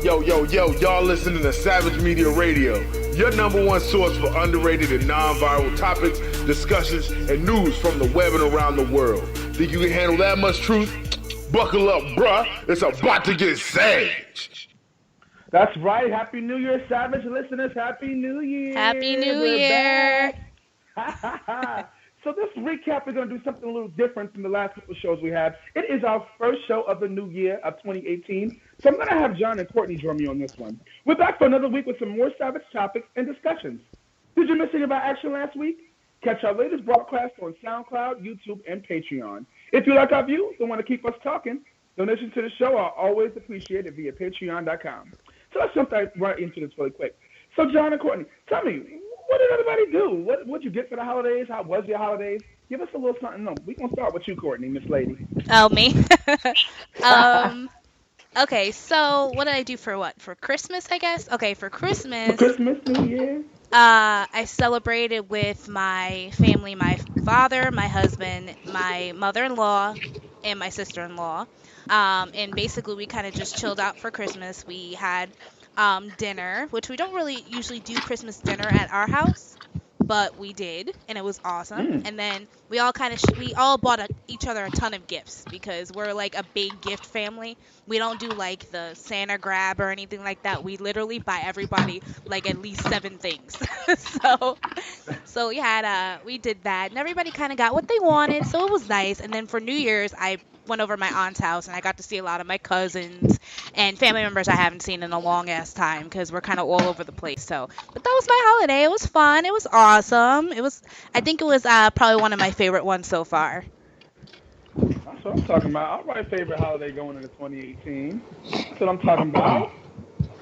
Yo, y'all listening to Savage Media Radio, your number one source for underrated and non-viral topics, discussions, and news from the web and around the world. Think you can handle that much truth? Buckle up, bruh. It's about to get savage. That's right. Happy New Year, Savage listeners. Happy New Year. Happy New We're Year. Back. So this recap, we're going to do something a little different from the last couple of shows we had. It is our first show of the new year of 2018. So I'm going to have John and Courtney join me on this one. We're back for another week with some more Savage topics and discussions. Did you miss any of our action last week? Catch our latest broadcast on SoundCloud, YouTube, and Patreon. If you like our views and want to keep us talking, donations to the show are always appreciated via patreon.com. So let's jump right into this really quick. So John and Courtney, tell me, what did everybody do? What'd you get for the holidays? How was your holidays? Give us a little something. No, we're going to start with you, Courtney, Miss Lady. Oh, me? Okay, so what did I do for what? For Christmas, I guess? Okay, for Christmas. For Christmas, New Year? I celebrated with my family, my father, my husband, my mother-in-law, and my sister-in-law. And basically we kind of just chilled out for Christmas. We had dinner, which we don't really usually do Christmas dinner at our house, but we did, and it was awesome. And then we all we all bought each other a ton of gifts because we're like a big gift family. We don't do like the Santa grab or anything like that. We literally buy everybody like at least 7 things. so we did that, and everybody kind of got what they wanted, so it was nice. And then for New Year's, I went over to my aunt's house, and I got to see a lot of my cousins and family members I haven't seen in a long ass time because we're kind of all over the place. But that was my holiday. It was fun. It was awesome. I think it was probably one of my favorite ones so far. That's what I'm talking about. All right, favorite holiday going into 2018. That's what I'm talking about.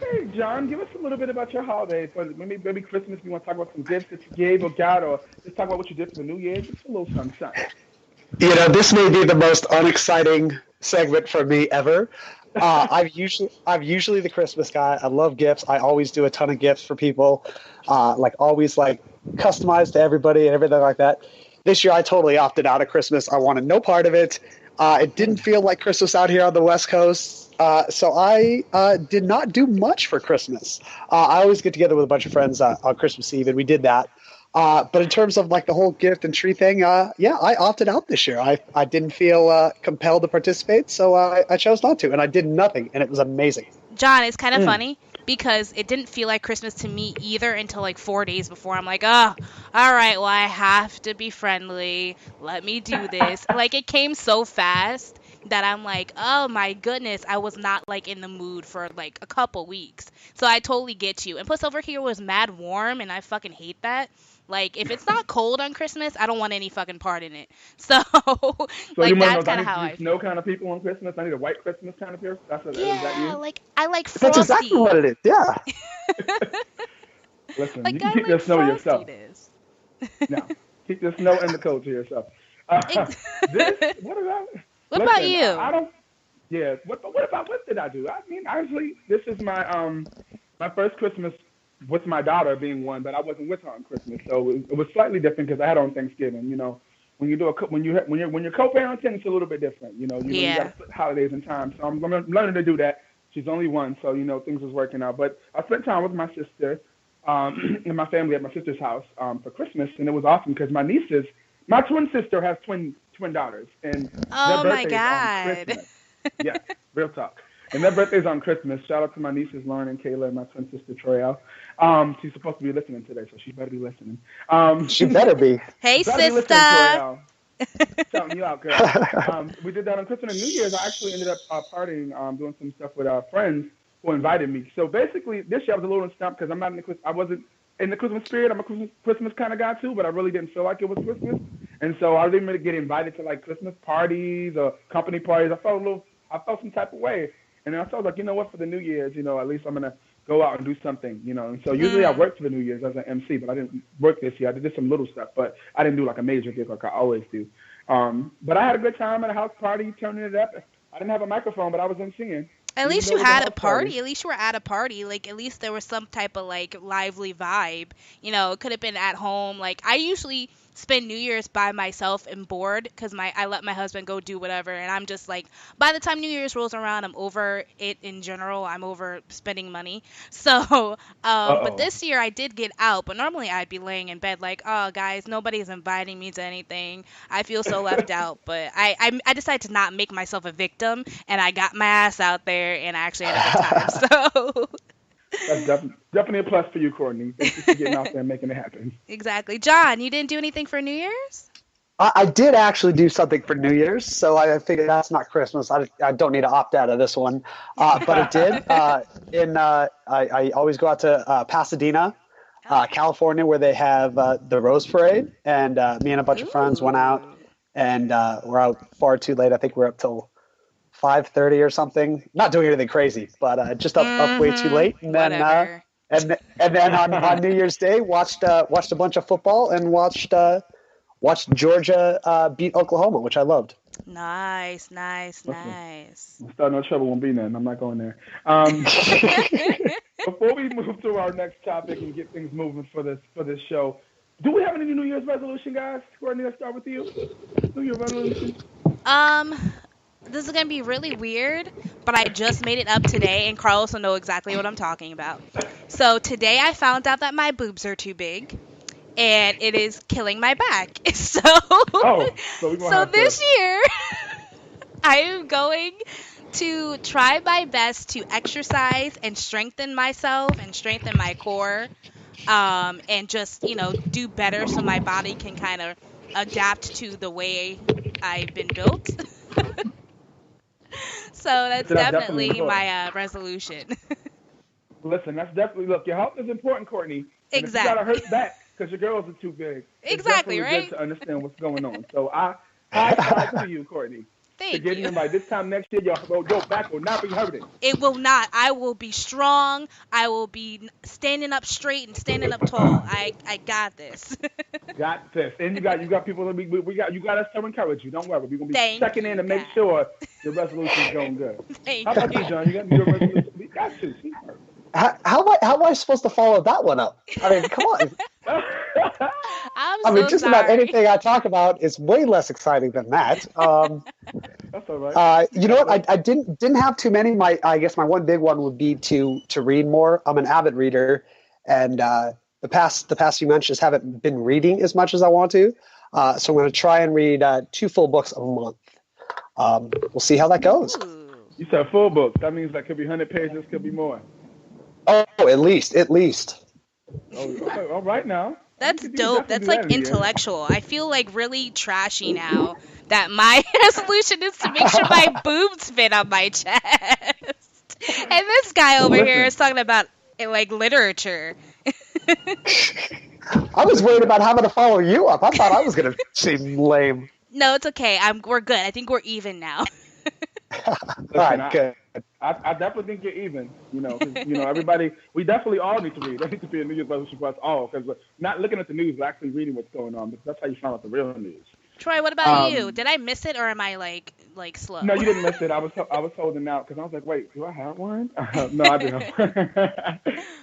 Hey, John, give us a little bit about your holidays. Maybe Christmas, you want to talk about some gifts that you gave or got, or just talk about what you did for the New Year. Just a little something. You know, this may be the most unexciting segment for me ever. I'm usually the Christmas guy. I love gifts. I always do a ton of gifts for people, always customized to everybody and everything like that. This year, I totally opted out of Christmas. I wanted no part of it. It didn't feel like Christmas out here on the West Coast, so I did not do much for Christmas. I always get together with a bunch of friends on Christmas Eve, and we did that. But in terms of the whole gift and tree thing, I opted out this year. I didn't feel compelled to participate, so I chose not to, and I did nothing, and it was amazing. John, it's kind of funny because it didn't feel like Christmas to me either until 4 days before. I'm like, oh, all right, well, I have to be friendly. Let me do this. It came so fast that I'm like, oh my goodness, I was not in the mood for a couple weeks. So I totally get you. And plus over here was mad warm, and I fucking hate that. If it's not cold on Christmas, I don't want any fucking part in it. So that's kind of how I feel. Snow kind of people on Christmas? I need a white Christmas kind of person? Is that you? I like frosty. That's exactly what it is, yeah. Listen, you can keep your snow yourself. No, keep the snow and the cold to yourself. What about you? I don't. Yeah. What did I do? I mean, honestly, this is my my first Christmas with my daughter being one, but I wasn't with her on Christmas, so it was slightly different because I had her on Thanksgiving. You know, when you're co-parenting, it's a little bit different. You got to split holidays and time. So I'm learning to do that. She's only one, so things was working out. But I spent time with my sister and my family at my sister's house for Christmas, and it was awesome because my twin sister has twin daughters, and their birthdays on Christmas. Yeah, real talk. And their birthday's on Christmas. Shout out to my nieces, Lauren and Kayla, and my twin sister, Troyelle. She's supposed to be listening today, so she better be listening. She better be. Hey, sister. Shouting you out, girl. We did that on Christmas and New Year's. I actually ended up partying, doing some stuff with friends who invited me. So basically, this year I was a little stumped because I wasn't in the Christmas spirit. I'm a Christmas kind of guy too, but I really didn't feel like it was Christmas. And so I didn't really get invited to Christmas parties or company parties. I felt some type of way. And then I was like, you know what, for the New Year's, at least I'm going to go out and do something, And so usually I work for the New Year's as an MC, but I didn't work this year. I did some little stuff, but I didn't do a major gig like I always do. But I had a good time at a house party, turning it up. I didn't have a microphone, but I was MCing. At least you had a party. At least you were at a party. At least there was some type of lively vibe. It could have been at home. I usually spend New Year's by myself and bored because I let my husband go do whatever, and I'm just like, by the time New Year's rolls around, I'm over it in general. I'm over spending money. So, but this year I did get out, but normally I'd be laying in bed like, oh guys, nobody's inviting me to anything. I feel so left out. But I decided to not make myself a victim, and I got my ass out there, and I actually had a good time. So. That's definitely a plus for you, Courtney. Thank you for getting out there and making it happen. Exactly. John, you didn't do anything for New Year's? I did actually do something for New Year's, so I figured that's not Christmas. I don't need to opt out of this one. But it did. I always go out to Pasadena, California, where they have the Rose Parade. And me and a bunch of friends went out, and we're out far too late. I think we're up till 5:30 or something. Not doing anything crazy, but just up way too late. And then and then on New Year's Day, watched a bunch of football and watched Georgia beat Oklahoma, which I loved. Nice. Start no trouble won't be none. I'm not going there. Before we move to our next topic and get things moving for this show, do we have any New Year's resolution, guys? Courtney, let's start with you. New Year's resolution. This is going to be really weird, but I just made it up today, and Carlos will know exactly what I'm talking about. So today I found out that my boobs are too big, and it is killing my back. So this year, I am going to try my best to exercise and strengthen myself and strengthen my core, and just, do better so my body can kind of adapt to the way I've been built. So that's definitely my resolution. Listen, that's definitely, look, your health is important, Courtney. Exactly. You got to hurt back because your girls are too big. Exactly, right? It's good to understand what's going on. So I fight to you, Courtney. Thank you. In by this time next year, your back will not be hurting. It will not. I will be strong. I will be standing up straight and standing up tall. I got this. Got this. And you got people that you got us to encourage you. Don't worry. We're gonna be checking in to make sure the resolution's going good. Thank How about you, John? You got your resolution? We got to. How am I supposed to follow that one up? I mean, come on. Just sorry. about anything I talk about is way less exciting than that. That's all right. You know what? I didn't have too many. I guess my one big one would be to read more. I'm an avid reader, and the past few months just haven't been reading as much as I want to. So I'm going to try and read 2 full books a month. We'll see how that goes. Ooh. You said full books. That means that could be 100 pages, could be more. Oh, at least. Oh, okay. All right now. That's dope. That's like intellectual. I feel like really trashy now that my resolution is to make sure my boobs fit on my chest. And this guy over here is talking about like literature. I was worried about having to follow you up. I thought I was going to seem lame. No, it's okay. We're good. I think we're even now. All right, good. I definitely think you're even. Everybody, we definitely all need to read. There needs to be a New Year's resolution for us all, because we're not looking at the news, we're actually reading what's going on. Because that's how you find out the real news. Troy, what about you? Did I miss it, or am I like slow? No, you didn't miss it. I was holding out because I was like, wait, do I have one? No, I do.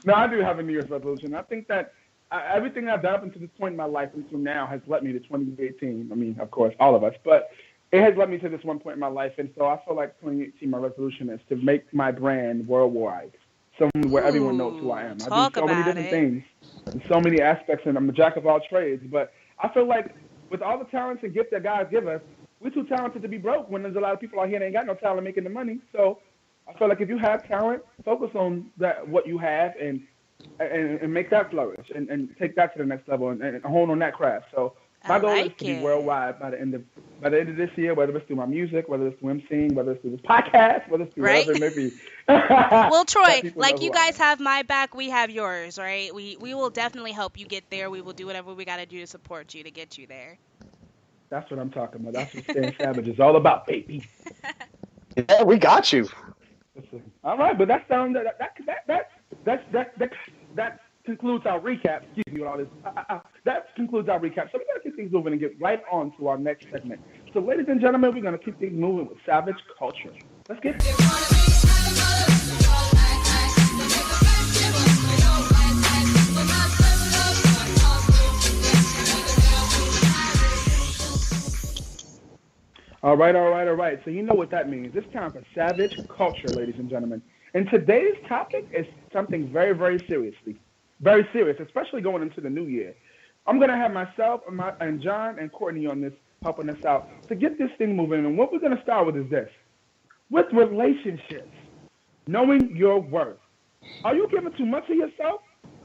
No, I do have a New Year's resolution. I think that everything I've done up until this point in my life until now has led me to 2018. I mean, of course, all of us, but it has led me to this one point in my life, and so I feel like 2018, my resolution is to make my brand worldwide, somewhere where everyone knows who I am. I do so many different things in so many aspects, and I'm a jack of all trades, but I feel like with all the talents and gifts that God give us, we're too talented to be broke when there's a lot of people out here that ain't got no talent making the money. So I feel like if you have talent, focus on that, what you have, and make that flourish, and take that to the next level, and hone on that craft. So my goal is to be worldwide by the end of this year, whether it's through my music, whether it's through emceeing, whether it's through this podcast, whether it's through whatever it may be. Well, Troy, like you guys have my back, we have yours, right? We will definitely help you get there. We will do whatever we got to do to support you to get you there. That's what I'm talking about. That's what Staying Savage is all about, baby. Yeah, we got you. All right, but that concludes our recap. Excuse me with all this. That concludes our recap. So we're going to keep things moving and get right on to our next segment. So, ladies and gentlemen, we're going to keep things moving with Savage Culture. Let's get it. All right. So you know what that means. It's time for savage culture, ladies and gentlemen. And today's topic is something very, very serious, especially going into the new year. I'm gonna have myself and John and Courtney on this, helping us out to get this thing moving. And what we're gonna start with is this: with relationships, knowing your worth. Are you giving too much of yourself,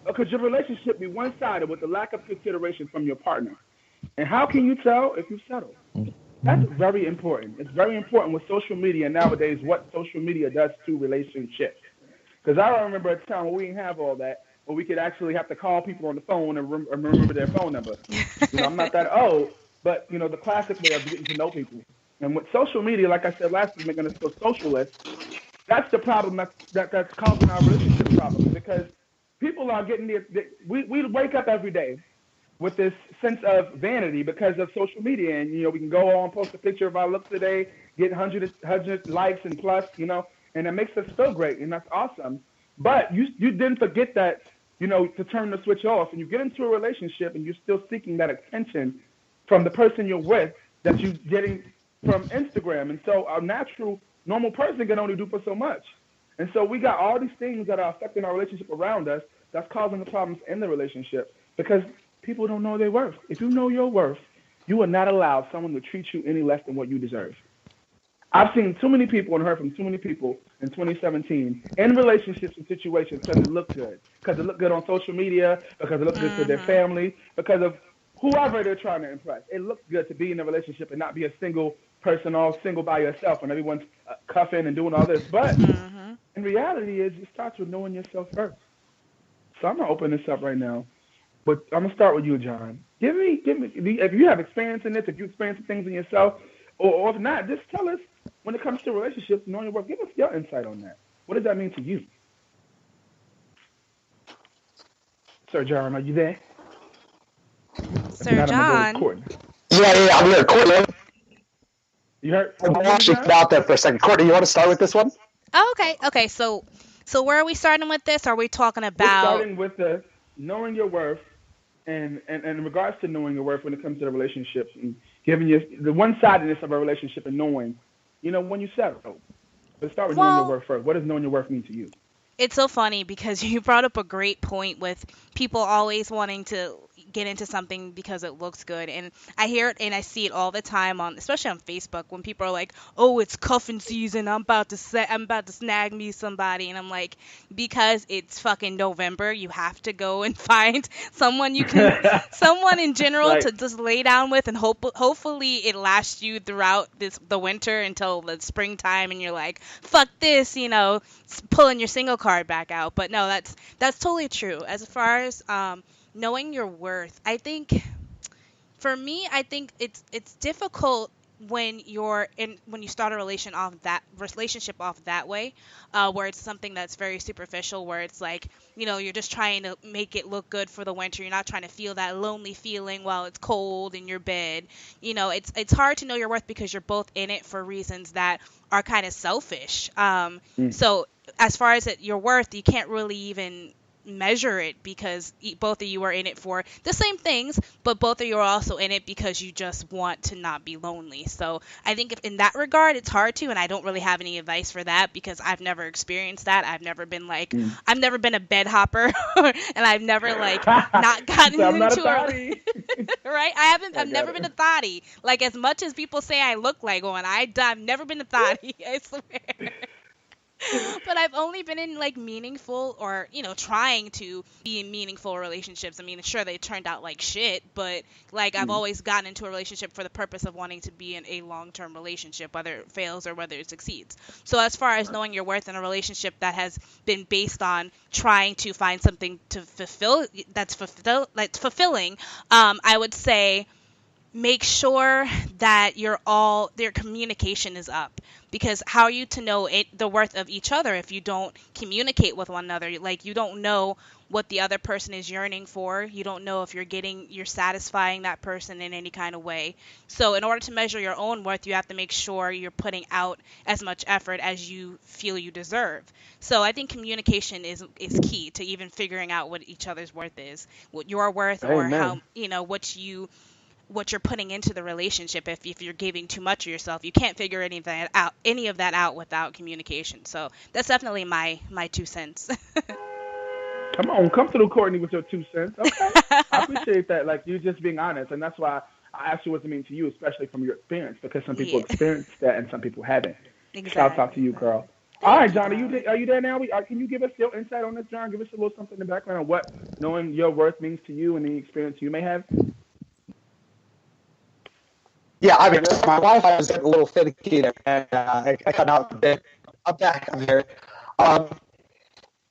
or could your relationship be one-sided with the lack of consideration from your partner? And how can you tell if you've settled? That's very important. It's very important with social media nowadays, what social media does to relationships. Because I remember a time when we didn't have all that, where we could actually have to call people on the phone and remember their phone number. I'm not that old, but, the classic way of getting to know people. And with social media, like I said last week, making us so socialist, that's the problem that's causing our relationship problems. Because people are getting we wake up every day with this sense of vanity because of social media. And, we can go on, post a picture of our looks today, get 100 likes and plus, and it makes us feel great. And that's awesome. But you didn't forget that, to turn the switch off, and you get into a relationship and you're still seeking that attention from the person you're with that you're getting from Instagram. And so our natural, normal person can only do for so much. And so we got all these things that are affecting our relationship around us that's causing the problems in the relationship because people don't know their worth. If you know your worth, you will not allow someone to treat you any less than what you deserve. I've seen too many people and heard from too many people in 2017 in relationships and situations because it looked good. Because it looked good on social media, because it looked good to their family, because of whoever they're trying to impress. It looked good to be in a relationship and not be a single person, all single by yourself, and everyone's cuffing and doing all this. But in reality, it starts with knowing yourself first. So I'm going to open this up right now. But I'm going to start with you, John. Give me, if you have experience in this, if you experience things in yourself, or if not, just tell us when it comes to relationships, knowing your worth. Give us your insight on that. What does that mean to you? Sir John, are you there? Sir John. Yeah, I'm here. Courtney. You heard? I'm actually out there for a second. Courtney, you want to start with this one? Oh, okay. So where are we starting with this? Are we talking about? We're starting with the knowing your worth, and in regards to knowing your worth when it comes to the relationships and giving you the one-sidedness of a relationship and knowing, when you settle. Let's start with knowing your worth first. What does knowing your worth mean to you? It's so funny because you brought up a great point with people always wanting to get into something because it looks good. And I hear it and I see it all the time especially on Facebook when people are like, "Oh, it's cuffing season. I'm about to snag me somebody." And I'm like, because it's fucking November, you have to go and find someone someone in general right. to just lay down with, and hopefully it lasts you throughout the winter until the springtime and you're like, "Fuck this," pulling your single card back out. But no, that's totally true. As far as knowing your worth, I think for me, I think it's difficult when when you start a relationship off that way, where it's something that's very superficial, where it's like, you're just trying to make it look good for the winter. You're not trying to feel that lonely feeling while it's cold in your bed. It's hard to know your worth because you're both in it for reasons that are kind of selfish. So as far as your worth, you can't really even measure it because both of you are in it for the same things, but both of you are also in it because you just want to not be lonely. So I think in that regard, it's hard to, and I don't really have any advice for that because I've never experienced that. I've never been I've never been a bed hopper, and I've never not gotten into a right. I've never been a thotty. As much as people say I look like one, I've never been a thotty. I swear. But I've only been in meaningful or trying to be in meaningful relationships. I mean, sure, they turned out like shit, but I've always gotten into a relationship for the purpose of wanting to be in a long-term relationship, whether it fails or whether it succeeds. So as far as knowing your worth in a relationship that has been based on trying to find something to that's fulfilling, I would say make sure that their communication is up, because how are you to know the worth of each other if you don't communicate with one another? You don't know what the other person is yearning for. You don't know if you're satisfying that person in any kind of way. So in order to measure your own worth, you have to make sure you're putting out as much effort as you feel you deserve. So I think communication is key to even figuring out what each other's worth is, what your worth. Amen. Or how what you what you're putting into the relationship. If you're giving too much of yourself, you can't figure any of that out without communication. So that's definitely my 2 cents. Come through, Courtney, with your 2 cents. Okay, I appreciate that. Like, you just being honest, and that's why I asked you what it means to you, especially from your experience, because some people Yeah, experienced that and some people haven't. Shouts out to exactly. you, girl. All right, John, Darling. are you there now? Can you give us your insight on this, John? Give us a little something in the background on what knowing your worth means to you and the experience you may have. Yeah, I mean, my Wi-Fi was getting a little finicky there, and I cut out a bit. I'm back. I'm here. Um,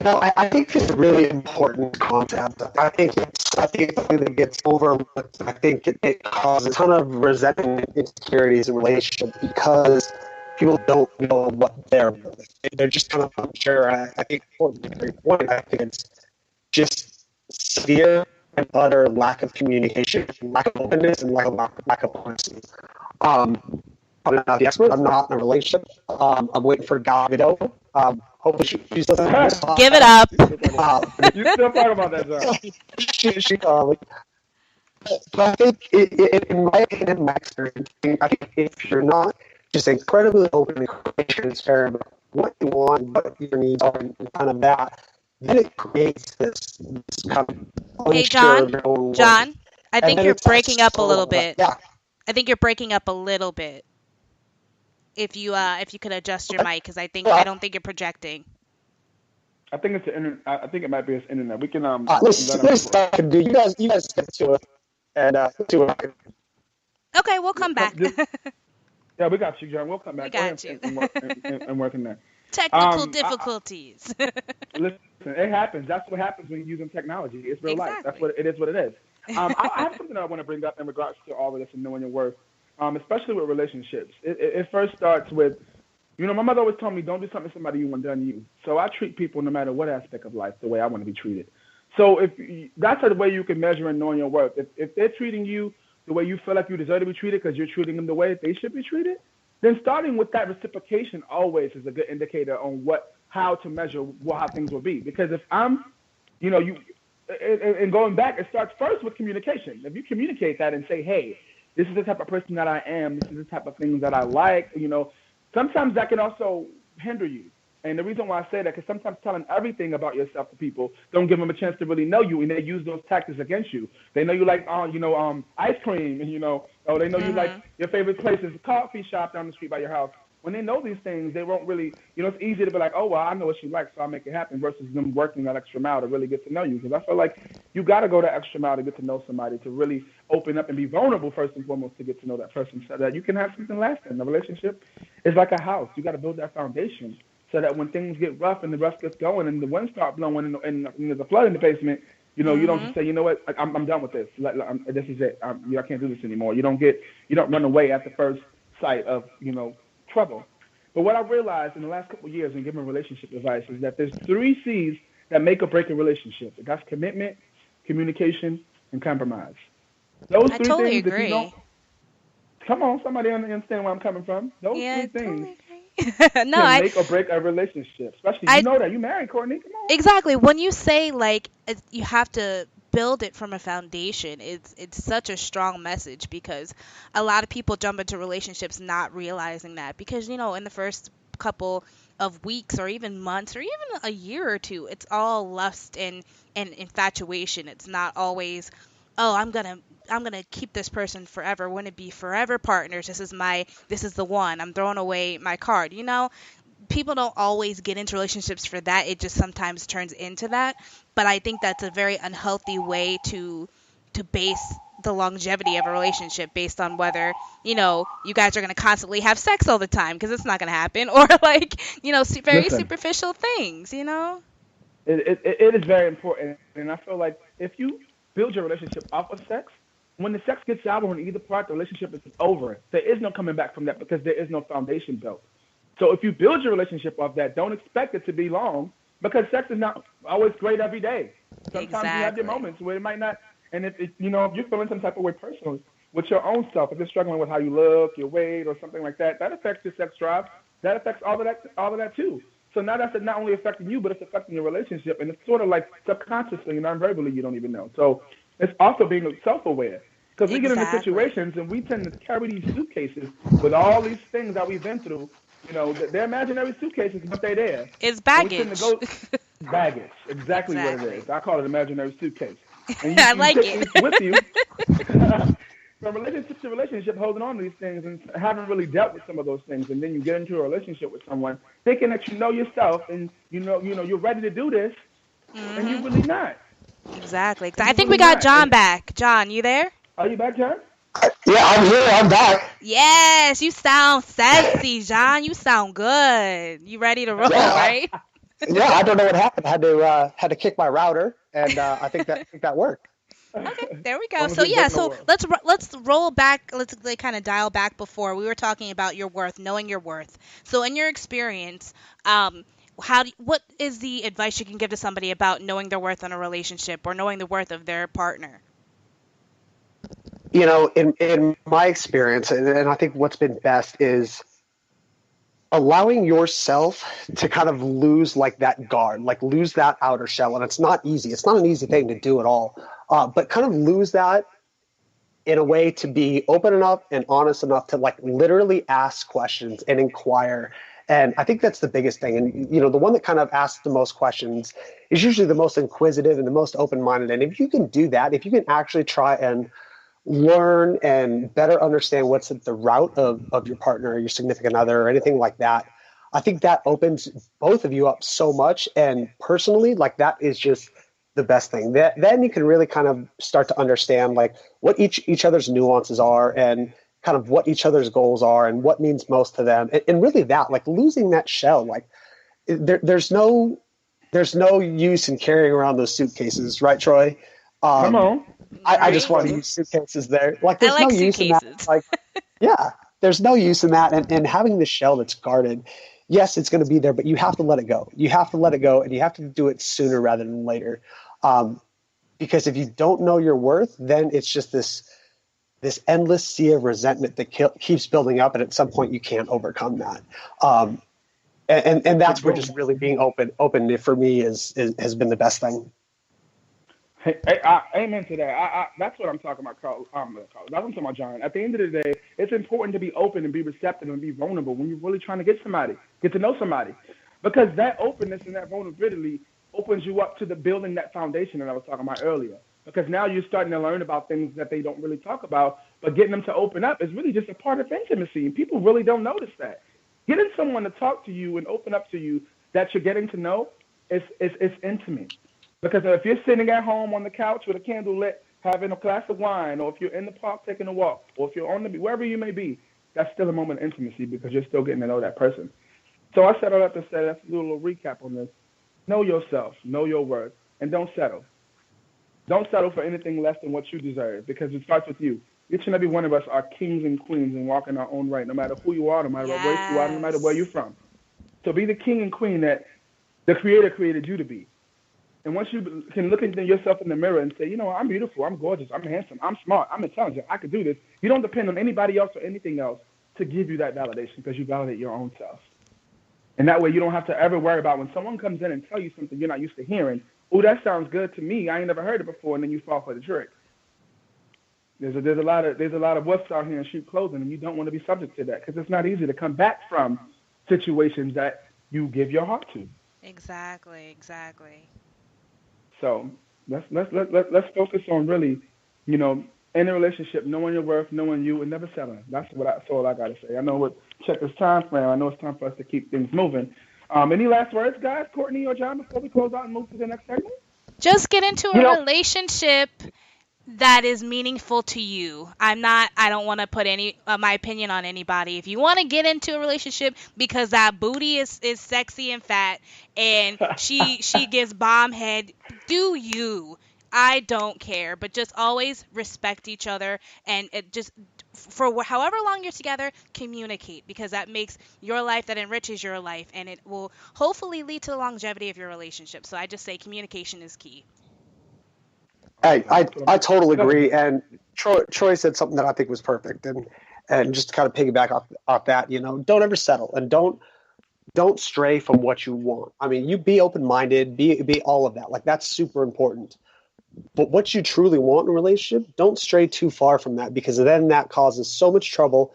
no, I think it's a really important concept. I think it's something that gets overlooked. I think it causes a ton of resentment and insecurities in relationships because people don't know what they're worth. They're just kind of unsure. I think, for the very point, I think it's just severe and utter lack of communication, lack of openness, and lack of honesty. I'm not the expert. I'm not in a relationship. I'm waiting for Gal Gadot. Hopefully she's listening to this. Give it up. You still talking about that, John? But I think, in my opinion, in my experience, I think if you're not just incredibly open and transparent about what you want, what your needs are, and kind of that, then it creates this kind of Hey, unsure John. of your own worth. John, I And think then you're it's like, breaking up a little so, bit. yeah. I think you're breaking up a little bit. If you could adjust your Okay. mic, because I Yeah. don't think you're projecting. I think it's the internet. I think it might be his internet. We can Listen, do you guys get to it and to it. Okay, we'll come back. Yeah, we got you, John. We'll come back. We got you. And work in there. Technical difficulties. Listen, it happens. That's what happens when you're using technology. It's real life. That's Exactly. what it is. What it is. I have something that I want to bring up in regards to all of this and knowing your worth, especially with relationships. It first starts with, my mother always told me, don't do something to somebody you want done to you. So I treat people, no matter what aspect of life, the way I want to be treated. So that's the way you can measure and knowing your worth. If they're treating you the way you feel like you deserve to be treated because you're treating them the way they should be treated, then starting with that reciprocation always is a good indicator on how to measure how things will be. Because if I'm, and going back, it starts first with communication. If you communicate that and say, hey, this is the type of person that I am, this is the type of things that I like, sometimes that can also hinder you. And the reason why I say that, because sometimes telling everything about yourself to people don't give them a chance to really know you, and they use those tactics against you. They know you like, ice cream, and they know you like your favorite place is a coffee shop down the street by your house. When they know these things, they won't really, it's easy to be like, oh, well, I know what she likes, so I'll make it happen, versus them working that extra mile to really get to know you. Because I feel like you got to go that extra mile to get to know somebody, to really open up and be vulnerable first and foremost to get to know that person so that you can have something lasting. The relationship is like a house. You got to build that foundation so that when things get rough and the rust gets going and the wind starts blowing and there's a flood in the basement, you don't just say, you know what, I'm done with this. This is it. I can't do this anymore. You don't run away at the first sight of, trouble. But what I realized in the last couple of years in giving relationship advice is that there's 3 C's that make or break a relationship. That's commitment, communication, and compromise. Those I 3 totally things, agree. if you don't, come on, somebody understand where I'm coming from. Those 3 things Totally agree. can make or break a relationship. Especially, that. You married, Courtney. Come on. Exactly. When you say, like, you have to build it from a foundation, it's such a strong message, because a lot of people jump into relationships not realizing that, because, in the first couple of weeks or even months or even a year or two, it's all lust and infatuation. It's not always, oh, I'm gonna keep this person forever. Wouldn't it be forever partners? This is the one. I'm throwing away my card. People don't always get into relationships for that. It just sometimes turns into that. But I think that's a very unhealthy way to base the longevity of a relationship, based on whether, you guys are going to constantly have sex all the time, because it's not going to happen, or like, very Listen. superficial things, It is very important, and I feel like if you build your relationship off of sex, when the sex gets sour on either part, the relationship is over. There is no coming back from that, because there is no foundation built. So if you build your relationship off that, don't expect it to be long, because sex is not always great every day. Sometimes you have your moments where it might not. And if you're feeling some type of way personally with your own self, if you're struggling with how you look, your weight, or something like that, that affects your sex drive. That affects all of that too. So now that's not only affecting you, but it's affecting your relationship, and it's sort of like subconsciously, non-verbally, you don't even know. So it's also being self-aware. Because we get into Exactly. situations and we tend to carry these suitcases with all these things that we've been through. They're imaginary suitcases, but they're there. It's And we tend to baggage. go baggage, exactly what it Exactly. is. I call it imaginary suitcase. And you, I you like take it. these with you from relationship to relationship, holding on to these things and haven't really dealt with some of those things. And then you get into a relationship with someone thinking that you know yourself and you're ready to do this, and you're really not. Exactly. And I you're think we really got not. John And back. John, you there? are you back, John? Yeah, I'm here. I'm back. Yes, you sound sassy, John. You sound good. You ready to roll, Yeah, right? I don't know what happened. I had to kick my router, and I think that worked. Okay, there we As go. long as So it yeah, break no so world. let's roll back. Let's like, kind of dial back before we were talking about your worth, knowing your worth. So in your experience, what is the advice you can give to somebody about knowing their worth in a relationship or knowing the worth of their partner? In my experience, and I think what's been best is allowing yourself to kind of lose like that guard, like lose that outer shell. And it's not easy. It's not an easy thing to do at all. But kind of lose that in a way to be open enough and honest enough to like literally ask questions and inquire. And I think that's the biggest thing. And, the one that kind of asks the most questions is usually the most inquisitive and the most open-minded. And if you can do that, if you can actually try and learn and better understand what's at the root of your partner or your significant other or anything like that, I think that opens both of you up so much. And personally, like that is just the best thing. Then you can really kind of start to understand like what each other's nuances are and kind of what each other's goals are and what means most to them. And really that, like losing that shell, like there's no use in carrying around those suitcases, right, Troy? Come on. I just Right? want to use suitcases there. Like, I there's like no use in that. suitcases. Like, yeah, there's no use in that. And having the shell that's guarded, yes, it's going to be there, but you have to let it go. You have to let it go, and you have to do it sooner rather than later. Because if you don't know your worth, then it's just this endless sea of resentment that keeps building up, and at some point you can't overcome that. And that's where just really being open for me has been the best thing. Hey, amen to that. That's what I'm talking about, Carl. That's what I'm talking about, John. At the end of the day, it's important to be open and be receptive and be vulnerable when you're really trying to get to know somebody. Because that openness and that vulnerability opens you up to the building that foundation that I was talking about earlier. Because now you're starting to learn about things that they don't really talk about, but getting them to open up is really just a part of intimacy, and people really don't notice that. Getting someone to talk to you and open up to you that you're getting to know is intimate. Because if you're sitting at home on the couch with a candle lit, having a glass of wine, or if you're in the park taking a walk, or if you're on wherever you may be, that's still a moment of intimacy because you're still getting to know that person. So I said all that to say, let's do a little recap on this. Know yourself, know your worth, and don't settle. Don't settle for anything less than what you deserve because it starts with you. Each and every one of us are kings and queens and walk in our own right, no matter who you are, no matter what race you are, no matter where you're from. So be the king and queen that the Creator created you to be. And once you can look into yourself in the mirror and say, I'm beautiful, I'm gorgeous, I'm handsome, I'm smart, I'm intelligent, I could do this, you don't depend on anybody else or anything else to give you that validation because you validate your own self. And that way you don't have to ever worry about when someone comes in and tell you something you're not used to hearing, oh, that sounds good to me, I ain't never heard it before, and then you fall for the trick. There's a lot of wolves out here in sheep clothing, and you don't want to be subject to that because it's not easy to come back from situations that you give your heart to. Exactly. So let's focus on really, in a relationship, knowing your worth, knowing you, and never settling. That's all I gotta say. I know check this time frame. I know it's time for us to keep things moving. Any last words, guys, Courtney or John, before we close out and move to the next segment? Just get into a relationship that is meaningful to you. I don't want to put my opinion on anybody. If you want to get into a relationship because that booty is sexy and fat and she gives bomb head, do you. I don't care, but just always respect each other and just for however long you're together, communicate because that makes your life, that enriches your life, and it will hopefully lead to the longevity of your relationship. So I just say communication is key. I totally agree. And Troy said something that I think was perfect. And just to kind of piggyback off that, don't ever settle and don't stray from what you want. I mean, you be open-minded, be all of that. Like that's super important. But what you truly want in a relationship, don't stray too far from that, because then that causes so much trouble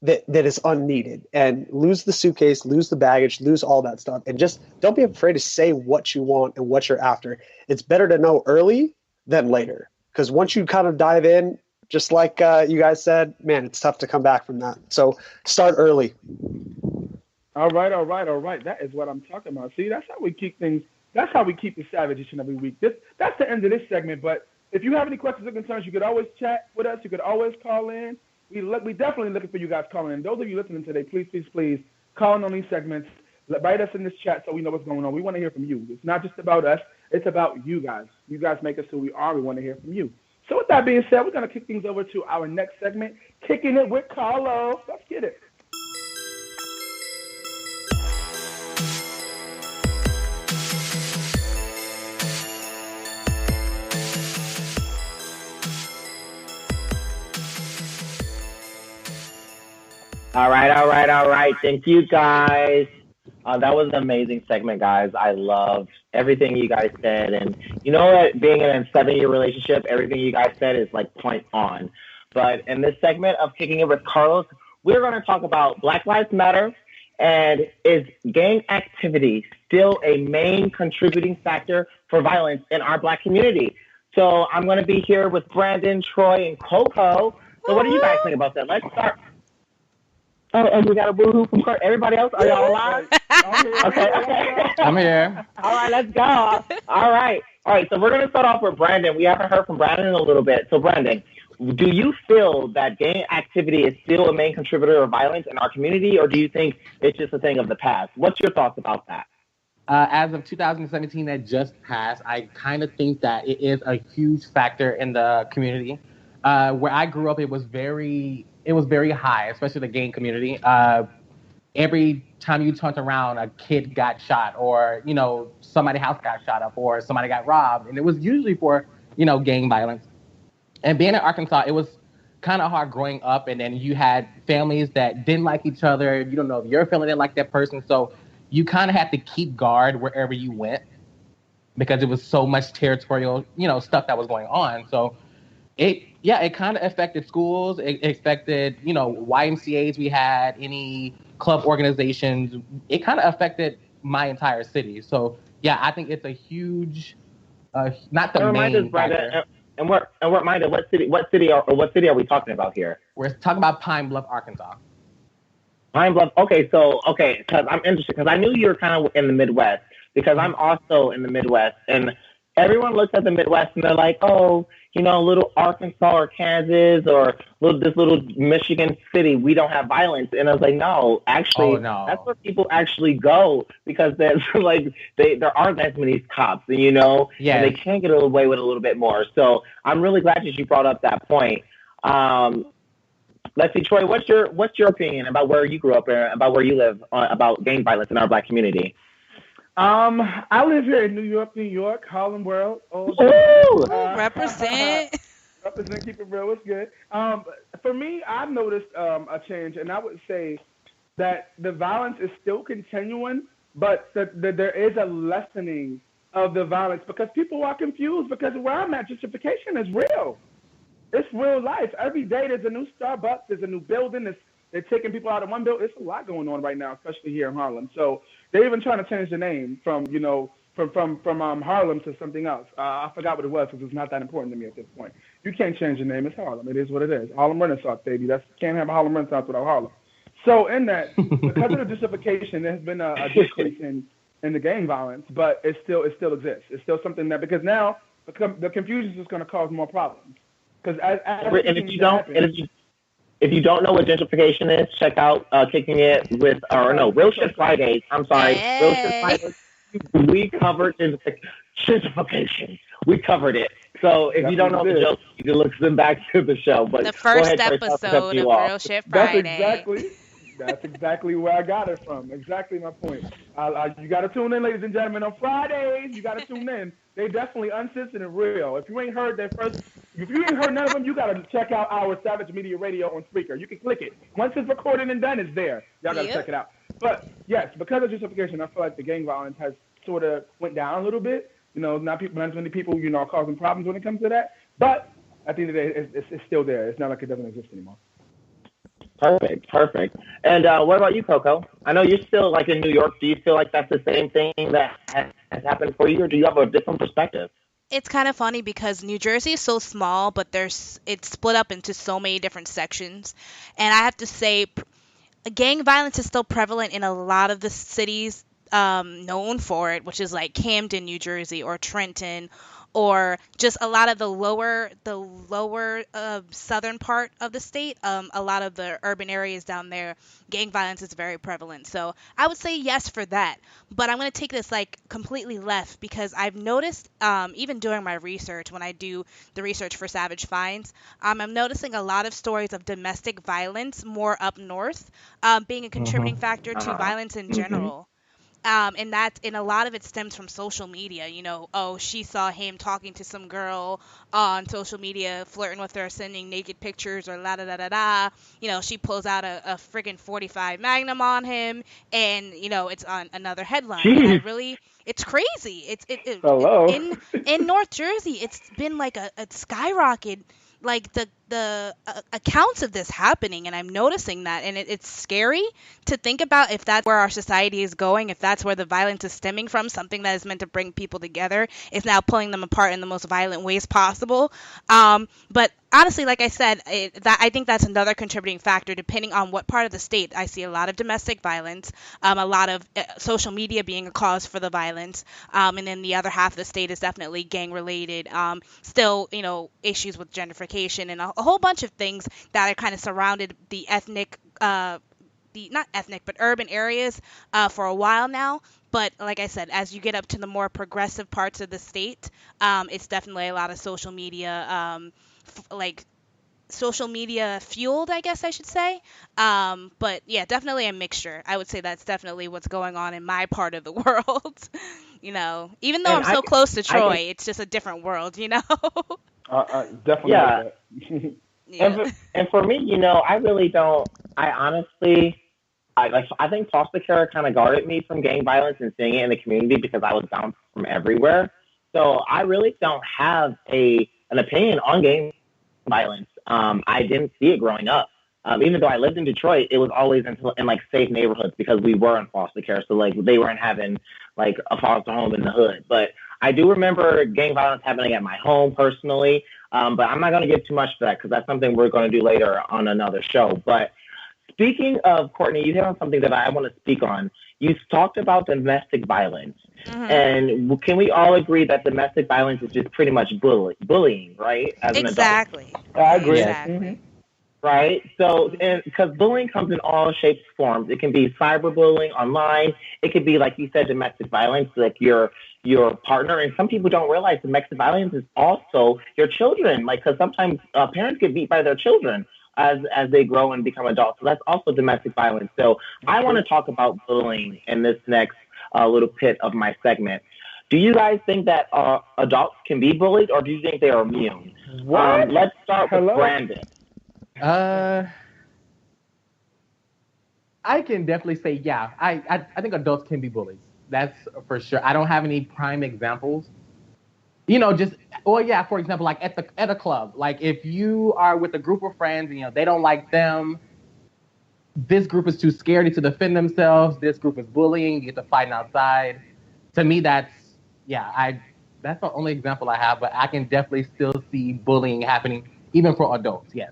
that is unneeded. And lose the suitcase, lose the baggage, lose all that stuff. And just don't be afraid to say what you want and what you're after. It's better to know early than later. Because once you kind of dive in, just like you guys said, man, it's tough to come back from that. So start early. All right. That is what I'm talking about. See, that's how we keep things. That's how we keep the savage each and every week. That's the end of this segment. But if you have any questions or concerns, you could always chat with us. You could always call in. We definitely looking for you guys calling in. Those of you listening today, please call in on these segments. Write us in this chat so we know what's going on. We want to hear from you. It's not just about us. It's about you guys. You guys make us who we are. We want to hear from you. So with that being said, we're going to kick things over to our next segment, Kicking It with Karlos. Let's get it. All right. Thank you, guys. That was an amazing segment, guys. I love everything you guys said. And you know what? Being in a 7-year relationship, everything you guys said is like point on. But in this segment of Kicking It with Karlos, we're going to talk about Black Lives Matter, and is gang activity still a main contributing factor for violence in our Black community? So I'm going to be here with Brandon, Troy, and CoCo. So what do you guys think about that? Let's start. Oh, and we got a boo-hoo from Kurt. Everybody else, are y'all alive? Okay. I'm here. All right, let's go. All right, so we're going to start off with Brandon. We haven't heard from Brandon in a little bit. So, Brandon, do you feel that gang activity is still a main contributor of violence in our community, or do you think it's just a thing of the past? What's your thoughts about that? As of 2017 that just passed, I kind of think that it is a huge factor in the community. Where I grew up, it was very high, especially the gang community. Every time you turned around, a kid got shot, or, somebody's house got shot up, or somebody got robbed. And it was usually for, gang violence. And being in Arkansas, it was kind of hard growing up. And then you had families that didn't like each other. You don't know if your family didn't like that person. So you kind of had to keep guard wherever you went, because it was so much territorial, stuff that was going on. So it kind of affected schools. It affected, YMCAs we had, any club organizations. It kind of affected my entire city. So, yeah, I think it's a huge, not the main factor. And what city are we talking about here? We're talking about Pine Bluff, Arkansas. Pine Bluff. Okay, because I'm interested, because I knew you were kind of in the Midwest, because I'm also in the Midwest, and everyone looks at the Midwest and they're like, oh, little Arkansas or Kansas or this little Michigan city, we don't have violence. And I was like, no, actually, that's where people actually go, because there's there aren't as many cops, and and they can get away with a little bit more. So I'm really glad that you brought up that point. Let's see, Troy, what's your opinion about where you grew up and about where you live about gang violence in our Black community? I live here in New York, Harlem World. Represent. Represent, keep it real, it's good. For me, I've noticed a change, and I would say that the violence is still continuing, but there is a lessening of the violence, because people are confused, because where I'm at, gentrification is real. It's real life. Every day there's a new Starbucks, there's a new building, they're taking people out of one building. It's a lot going on right now, especially here in Harlem. So they're even trying to change the name from Harlem to something else. I forgot what it was, because it's not that important to me at this point. You can't change the name. It's Harlem. It is what it is. Harlem Renaissance, baby. Can't have a Harlem Renaissance without Harlem. So in that, because of the gentrification, there has been a decrease in the gang violence, but it still exists. It's still something that, because now the confusion is just going to cause more problems. Because if you don't know what gentrification is, check out Kicking It with, Real Shit Fridays. I'm sorry, Real Shit Fridays. We covered gentrification. We covered it. So if you don't know the joke, you can listen back to the show. But the first episode of Real Shit Friday. That's exactly where I got it from. Exactly my point. You got to tune in, ladies and gentlemen, on Fridays. You got to tune in. They definitely uncensored and real. If you ain't heard none of them, you got to check out our Savage Media Radio on Spreaker. You can click it. Once it's recorded and done, it's there. Y'all got to check it out. But yes, because of gentrification, I feel like the gang violence has sort of went down a little bit, not as many people, are causing problems when it comes to that. But at the end of the day, it's still there. It's not like it doesn't exist anymore. Perfect. And what about you, CoCo? I know you're still like in New York. Do you feel like that's the same thing that has happened for you, or do you have a different perspective? It's kind of funny because New Jersey is so small, but it's split up into so many different sections. And I have to say, gang violence is still prevalent in a lot of the cities known for it, which is like Camden, New Jersey, or Trenton, or just a lot of the lower southern part of the state. A lot of the urban areas down there, gang violence is very prevalent. So I would say yes for that. But I'm going to take this like completely left because I've noticed, even during my research, when I do the research for Savage Finds, I'm noticing a lot of stories of domestic violence more up north, being a contributing factor to violence in general. And a lot of it stems from social media. She saw him talking to some girl on social media, flirting with her, sending naked pictures, or la da da da da. She pulls out a friggin' 45 Magnum on him, and it's on another headline. And it's crazy. Hello. In North Jersey, it's been like a skyrocket. Like the accounts of this happening, and I'm noticing that, and it's scary to think about if that's where our society is going, if that's where the violence is stemming from. Something that is meant to bring people together is now pulling them apart in the most violent ways possible. But honestly, like I said, I think that's another contributing factor. Depending on what part of the state, I see a lot of domestic violence, a lot of social media being a cause for the violence, and then the other half of the state is definitely gang related. Still, issues with gentrification and a whole bunch of things that are kind of surrounded the ethnic, not ethnic, but urban areas for a while now. But like I said, as you get up to the more progressive parts of the state, it's definitely a lot of social media, social media fueled, I guess I should say. But yeah, definitely a mixture. I would say that's definitely what's going on in my part of the world. Even though I'm so close to Troy, it's just a different world, Definitely. Yeah. Yeah. And for me, I really don't. I honestly, I think foster care kind of guarded me from gang violence and seeing it in the community because I was bounced from everywhere. So I really don't have an opinion on gang violence. I didn't see it growing up. Even though I lived in Detroit, it was always in like safe neighborhoods because we were in foster care. So like they weren't having like a foster home in the hood. But I do remember gang violence happening at my home personally. But I'm not going to get too much to that because that's something we're going to do later on another show. But speaking of, Courtney, you hit on something that I want to speak on. You talked about domestic violence. Mm-hmm. And can we all agree that domestic violence is just pretty much bullying, right? As exactly. An adult? I agree. Exactly. Mm-hmm. Right? So, because bullying comes in all shapes and forms. It can be cyberbullying online. It could be, like you said, domestic violence, like your partner. And some people don't realize domestic violence is also your children. Like, because sometimes parents get beat by their children as they grow and become adults. So that's also domestic violence. So I want to talk about bullying in this next little pit of my segment. Do you guys think that adults can be bullied, or do you think they are immune? Let's start with Brandon. I can definitely say, yeah. I think adults can be bullies. That's for sure. I don't have any prime examples. For example, like at a club, like if you are with a group of friends, they don't like them. This group is too scared to defend themselves. This group is bullying. You get to fighting outside. To me, that's the only example I have. But I can definitely still see bullying happening, even for adults. Yes.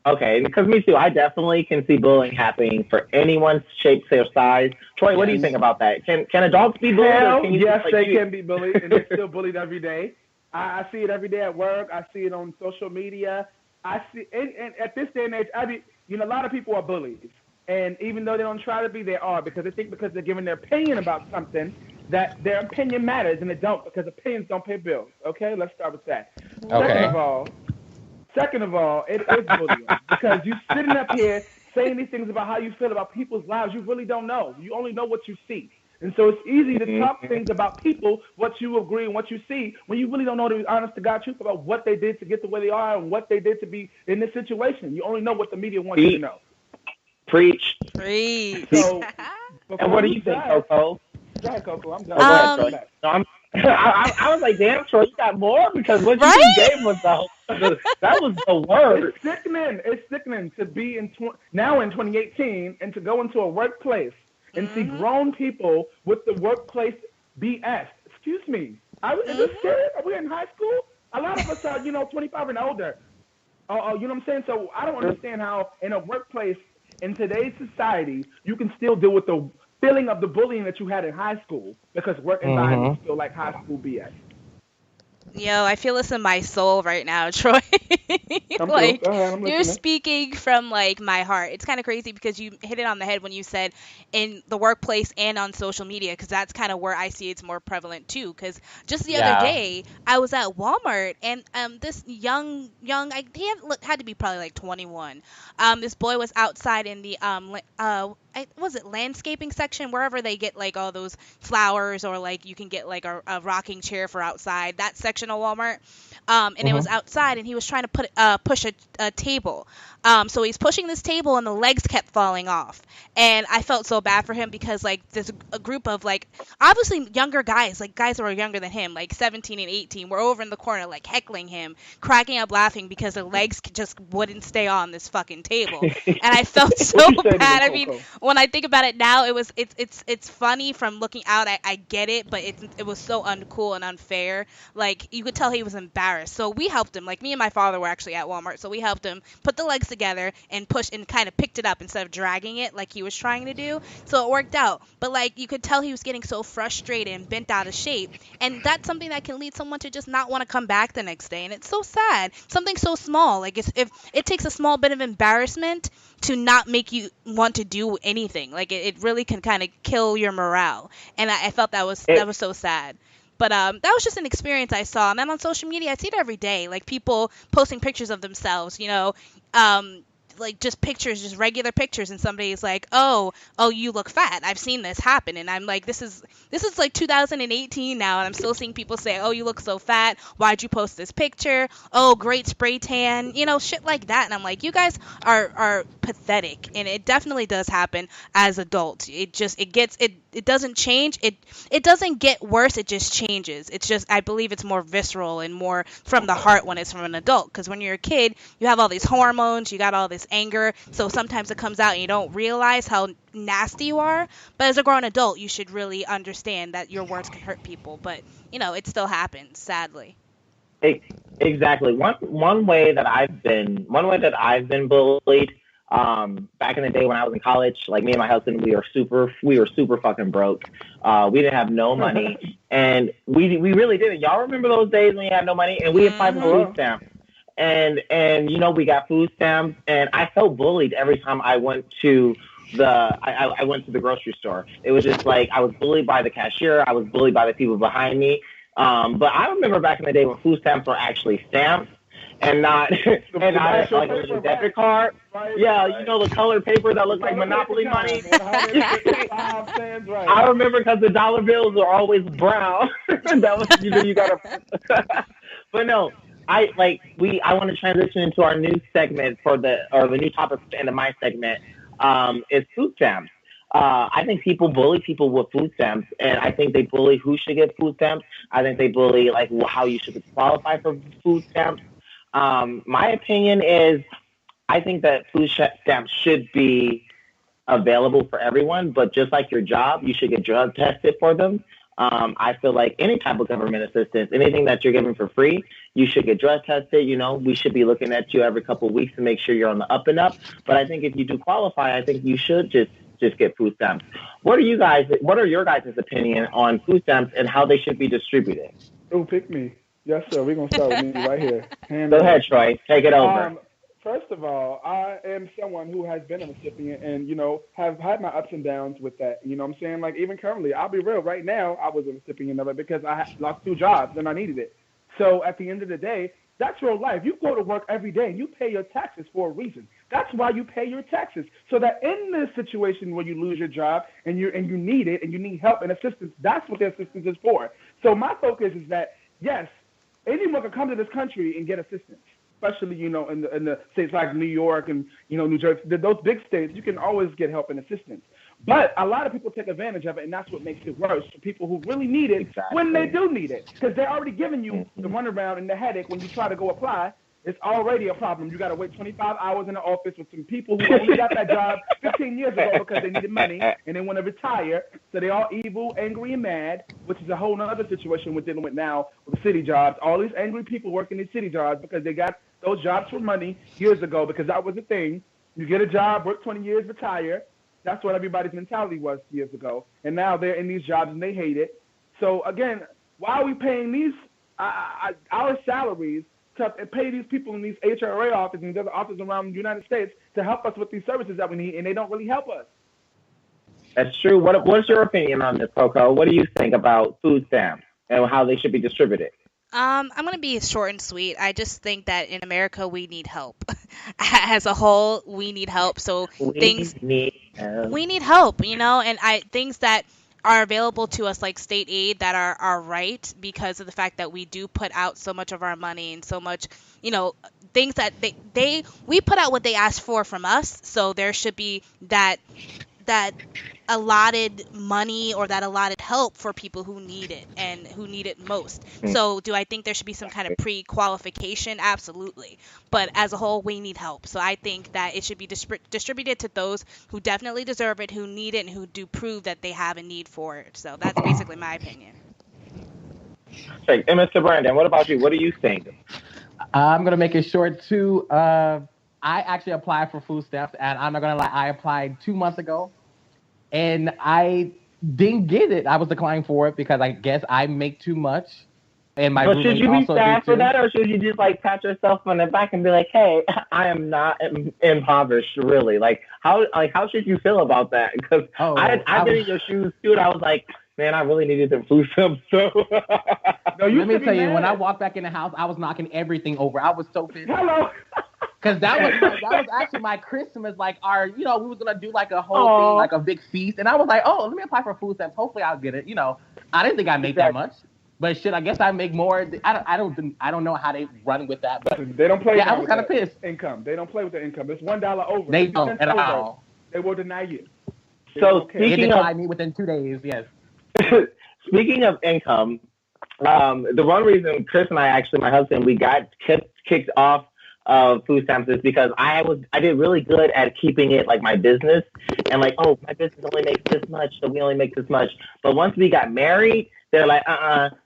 Okay, because me too. I definitely can see bullying happening for anyone's shape, or size. Troy, what do you think about that? Can adults be bullied? Yes, they can be bullied, and they're still bullied every day. I see it every day at work. I see it on social media. I see, and at this day and age, a lot of people are bullies, and even though they don't try to be, they are because they think because they're giving their opinion about something that their opinion matters, and it don't because opinions don't pay bills. Okay, let's start with that. Okay. Second of all, it is bullying because you sitting up here saying these things about how you feel about people's lives. You really don't know. You only know what you see. And so it's easy to talk things about people, what you agree and what you see, when you really don't know the honest to God truth about what they did to get the way they are and what they did to be in this situation. You only know what the media wants you to know. Preach. Preach. So, and what do you think, CoCo? Go ahead, Coco. I'm done. Go ahead, Um, Troy. No, I was like, damn, Troy, you got more? Because what you Right? just gave was that was the worst. It's sickening. It's sickening to be now in 2018 and to go into a workplace and see grown people with the workplace BS. Excuse me. Is this serious? Are we in high school? A lot of us are, 25 and older. You know what I'm saying? So I don't understand how in a workplace in today's society you can still deal with the feeling of the bullying that you had in high school because work environments feel like high school BS. Yo, I feel this in my soul right now, Troy. I'm Like, I'm you're listening. speaking from like my heart. It's kind of crazy because you hit it on the head when you said in the workplace and on social media, because that's kind of where I see it's more prevalent too. Because just the other day, I was at Walmart and this young, had to be probably like 21. This boy was outside in the was it landscaping section, wherever they get like all those flowers, or like you can get like a rocking chair for outside, that section of Walmart. And it was outside, and he was trying to push a table. So he's pushing this table, and the legs kept falling off. And I felt so bad for him because like there's a group of like obviously younger guys, like guys that were younger than him, like 17 and 18, were over in the corner like heckling him, cracking up laughing because their legs just wouldn't stay on this fucking table. And I felt so bad. I mean, when I think about it now, it's funny from looking out. I get it, but it was so uncool and unfair. Like you could tell he was embarrassed. So we helped him. Like me and my father were actually at Walmart, so we helped him put the legs together and push and kind of picked it up instead of dragging it like he was trying to do. So it worked out. But like you could tell he was getting so frustrated and bent out of shape, and that's something that can lead someone to just not want to come back the next day. And it's so sad. Something so small. Like if it takes a small bit of embarrassment to not make you want to do anything. Like it really can kind of kill your morale. And I felt that was so sad. But that was just an experience I saw. And then on social media, I see it every day. Like people posting pictures of themselves, like just pictures, just regular pictures, and somebody's like, oh, you look fat. I've seen this happen. And I'm like, this is like 2018 now, and I'm still seeing people say, oh, you look so fat. Why'd you post this picture? Oh, great spray tan, shit like that. And I'm like, you guys are pathetic. And it definitely does happen as adults. It doesn't change. It doesn't get worse. It just changes. It's just, I believe it's more visceral and more from the heart when it's from an adult. Because when you're a kid, you have all these hormones, you got all this anger. So sometimes it comes out and you don't realize how nasty you are. But as a grown adult, you should really understand that your words can hurt people. But, it still happens, sadly. Exactly. One way that I've been bullied. Back in the day when I was in college, like me and my husband, we were super fucking broke. We didn't have no money, and we really didn't. Y'all remember those days when you had no money, and we applied for food stamps, and we got food stamps, and I felt bullied every time I went to I went to the grocery store. It was just like I was bullied by the cashier, I was bullied by the people behind me. But I remember back in the day when food stamps were actually stamps. And not like a debit card. Right, yeah, right. The colored paper that looked like Monopoly money. I remember because the dollar bills were always brown. That was you gotta. But no, I want to transition into our new segment the new topic into my segment. Is food stamps. I think people bully people with food stamps, and I think they bully who should get food stamps. I think they bully how you should qualify for food stamps. My opinion is I think that food stamps should be available for everyone, but just like your job, you should get drug tested for them. I feel like any type of government assistance, anything that you're given for free, you should get drug tested. We should be looking at you every couple of weeks to make sure you're on the up and up. But I think if you do qualify, I think you should just get food stamps. What are your guys' opinion on food stamps and how they should be distributed? Oh, pick me. Yes, sir. We're going to start with me right here. Go ahead, Troy. Take it over. First of all, I am someone who has been a recipient and, have had my ups and downs with that. You know what I'm saying? Like, even currently, I'll be real. Right now, I was a recipient of it because I lost 2 jobs and I needed it. So at the end of the day, that's real life. You go to work every day and you pay your taxes for a reason. That's why you pay your taxes. So that in this situation where you lose your job and you need it and you need help and assistance, that's what the assistance is for. So my focus is that, yes, anyone can come to this country and get assistance, especially, in the states like New York and, New Jersey. Those big states, you can always get help and assistance. But a lot of people take advantage of it, and that's what makes it worse for people who really need it when they do need it. Because they're already giving you the runaround and the headache when you try to go apply. It's already a problem. You got to wait 25 hours in the office with some people who only got that job 15 years ago because they needed money and they want to retire. So they're all evil, angry, and mad, which is a whole other situation we're dealing with now with city jobs. All these angry people working these city jobs because they got those jobs for money years ago because that was the thing. You get a job, work 20 years, retire. That's what everybody's mentality was years ago. And now they're in these jobs and they hate it. So, again, why are we paying these our salaries to pay these people in these HRA offices and other offices around the United States to help us with these services that we need, and they don't really help us? That's true. What's your opinion on this, CoCo? What do you think about food stamps and how they should be distributed? I'm going to be short and sweet. I just think that in America, we need help. As a whole, we need help. So we need help, you know, and things that are available to us like state aid that are right because of the fact that we do put out so much of our money and so much, you know, things that we put out what they ask for from us. So there should be that allotted money or that allotted help for people who need it and who need it most. So do I think there should be some kind of pre-qualification? Absolutely. But as a whole, we need help. So I think that it should be distributed to those who definitely deserve it, who need it, and who do prove that they have a need for it. So that's basically my opinion. And Mr. Brandon, what about you? What do you think? I'm going to make it short, too. I actually applied for food stamps, and I'm not going to lie, I applied 2 months ago, and I didn't get it. I was declining for it because I guess I make too much. And my but should you be sad for that, or should you just like pat yourself on the back and be like, "Hey, I am not impoverished, really"? Like how should you feel about that? Because I've been in your shoes too, and I was like, man, I really needed the food stamps. So no, let me tell you, when I walked back in the house, I was knocking everything over. I was so pissed. Hello. Because that was actually my Christmas, like we was gonna do like a whole thing, like a big feast, and I was like, let me apply for food stamps. Hopefully, I'll get it. You know, I didn't think I'd make that much, but I guess I make more. I don't know how they run with that, but they don't play. Yeah, I was kind of pissed. Income. They don't play with the income. It's $1 over. They don't at all. They will deny you. So speaking of, me within 2 days, yes. Speaking of income, the one reason Chris and I, actually my husband, we got kicked off food stamps is because I did really good at keeping it like my business and like, my business only makes this much, so we only make this much. But once we got married, they're like,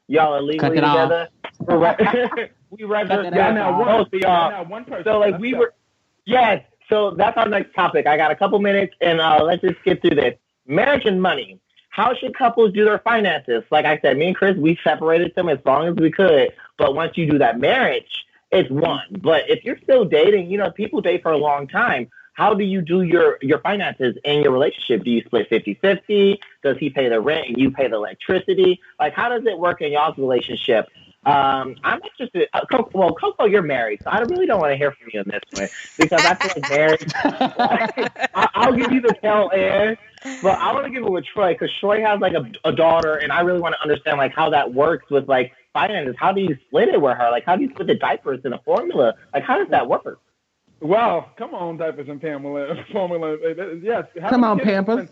y'all are legally together. We registered now one person. So like yes. So that's our next topic. I got a couple minutes, and let's just get through this. Marriage and money. How should couples do their finances? Like I said, me and Chris, we separated them as long as we could. But once you do that marriage, it's one. But if you're still dating, people date for a long time. How do you do your finances in your relationship? Do you split 50-50? Does he pay the rent and you pay the electricity? Like, how does it work in y'all's relationship? I'm interested. CoCo, you're married, so I really don't want to hear from you on this one because I feel like marriage. I'll give you the tail end, but I want to give it with Troy because Troy has like a daughter, and I really want to understand like how that works with like finances. How do you split it with her? Like, how do you split the diapers and the formula? Like, how does that work? Well, come on, diapers and formula. Yes. Come on, Pampers.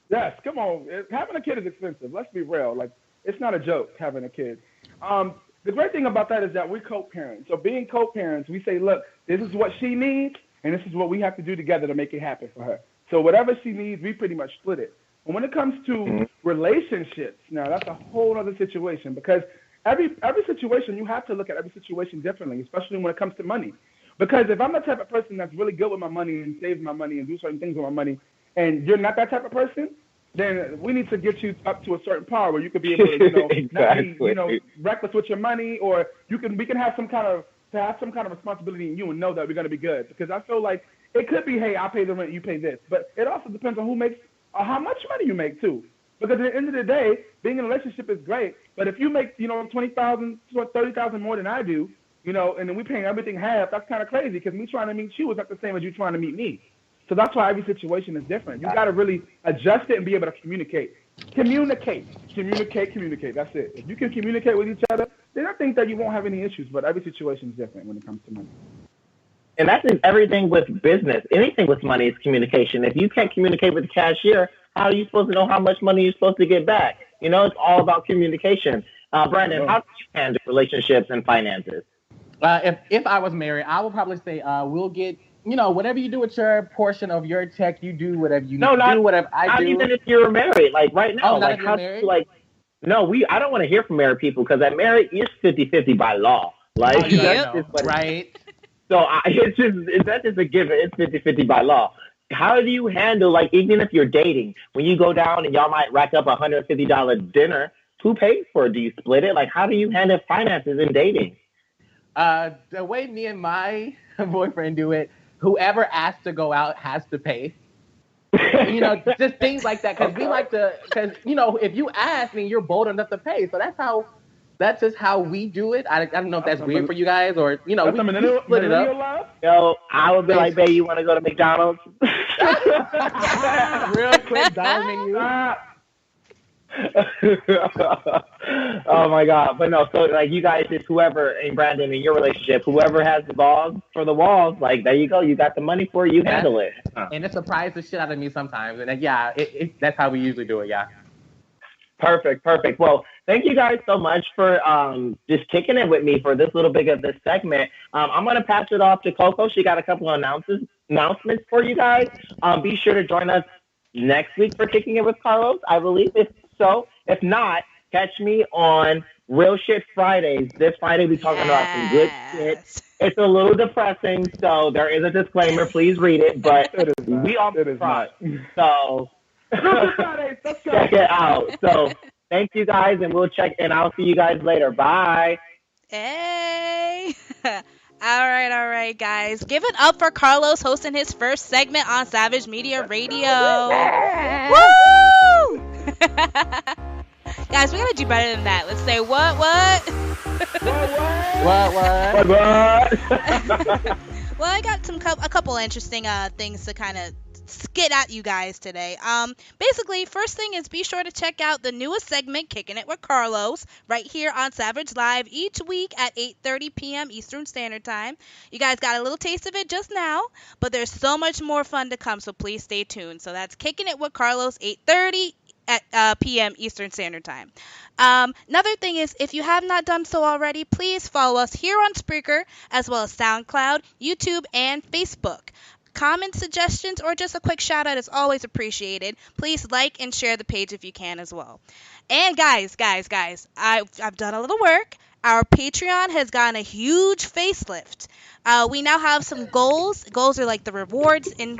Yes, come on. Having a kid is expensive. Let's be real. Like, it's not a joke having a kid. The great thing about that is that we're co-parents. So being co-parents, we say, look, this is what she needs, and this is what we have to do together to make it happen for her. So whatever she needs, we pretty much split it. And when it comes to relationships, now that's a whole other situation because every situation, you have to look at every situation differently, especially when it comes to money. Because if I'm the type of person that's really good with my money and saves my money and do certain things with my money, and you're not that type of person, then we need to get you up to a certain power where you could be able to, exactly. not be, reckless with your money, or we can have some kind of responsibility in you and know that we're going to be good. Because I feel like it could be, hey, I'll pay the rent, you pay this, but it also depends on who makes or how much money you make too. Because at the end of the day, being in a relationship is great, but if you make $20,000, $30,000 more than I do, and then we paying everything half, that's kind of crazy because me trying to meet you is not the same as you trying to meet me. So that's why every situation is different. You got to really adjust it and be able to communicate. Communicate. That's it. If you can communicate with each other, then I think that you won't have any issues. But every situation is different when it comes to money. And that's everything with business. Anything with money is communication. If you can't communicate with the cashier, how are you supposed to know how much money you're supposed to get back? You know, it's all about communication. Brandon, how do you handle relationships and finances? If I was married, I would probably say we'll get, whatever you do with your portion of your check, you do whatever you need to do, whatever I do. Not even if you're married, like right now. Like how do you, like, no, I don't want to hear from married people because at married, it's 50-50 by law. Like, right. So that's just a given. It's 50-50 by law. How do you handle, like, even if you're dating, when you go down and y'all might rack up $150 dinner, who pays for it? Do you split it? Like, how do you handle finances in dating? The way me and my boyfriend do it, whoever asks to go out has to pay. Just things like that. Because we like to, if you ask, then you're bold enough to pay. So that's just how we do it. I don't know if that's weird for you guys or, we split it up. Yo, I would be like, babe, you want to go to McDonald's? Real quick, dollar menu. Oh my God. But no, so like you guys, just whoever, and Brandon, in your relationship, whoever has the balls for the walls, like there you go, you got the money for it, you handle it. And it surprises the shit out of me sometimes. And that's how we usually do it, yeah. Perfect. Well, thank you guys so much for just kicking it with me for this little bit of this segment. I'm going to pass it off to CoCo. She got a couple of announcements for you guys. Be sure to join us next week for Kicking It with Karlos, I believe. If not, catch me on Real Shit Fridays. This Friday, we're talking about some good shit. It's a little depressing, so there is a disclaimer. Please read it, but we all try. So check it out. So thank you guys, and I'll see you guys later. Bye. Hey. All right, guys. Give it up for Karlos hosting his first segment on Savage Media Radio. Woo! Guys, we gotta do better than that. Let's say what? Well, I got a couple interesting things to kind of skit at you guys today. Basically, first thing is be sure to check out the newest segment, Kicking It with Karlos, right here on Savage Live each week at 8:30 p.m. Eastern Standard Time. You guys got a little taste of it just now, but there's so much more fun to come, so please stay tuned. So that's Kicking It with Karlos, 8:30 p.m. Eastern Standard Time. Another thing is, if you have not done so already, please follow us here on Spreaker, as well as SoundCloud, YouTube, and Facebook. Comment, suggestions, or just a quick shout out is always appreciated. Please like and share the page if you can as well. And guys, I've done a little work. Our Patreon has gotten a huge facelift. We now have some goals. Goals are like the rewards, and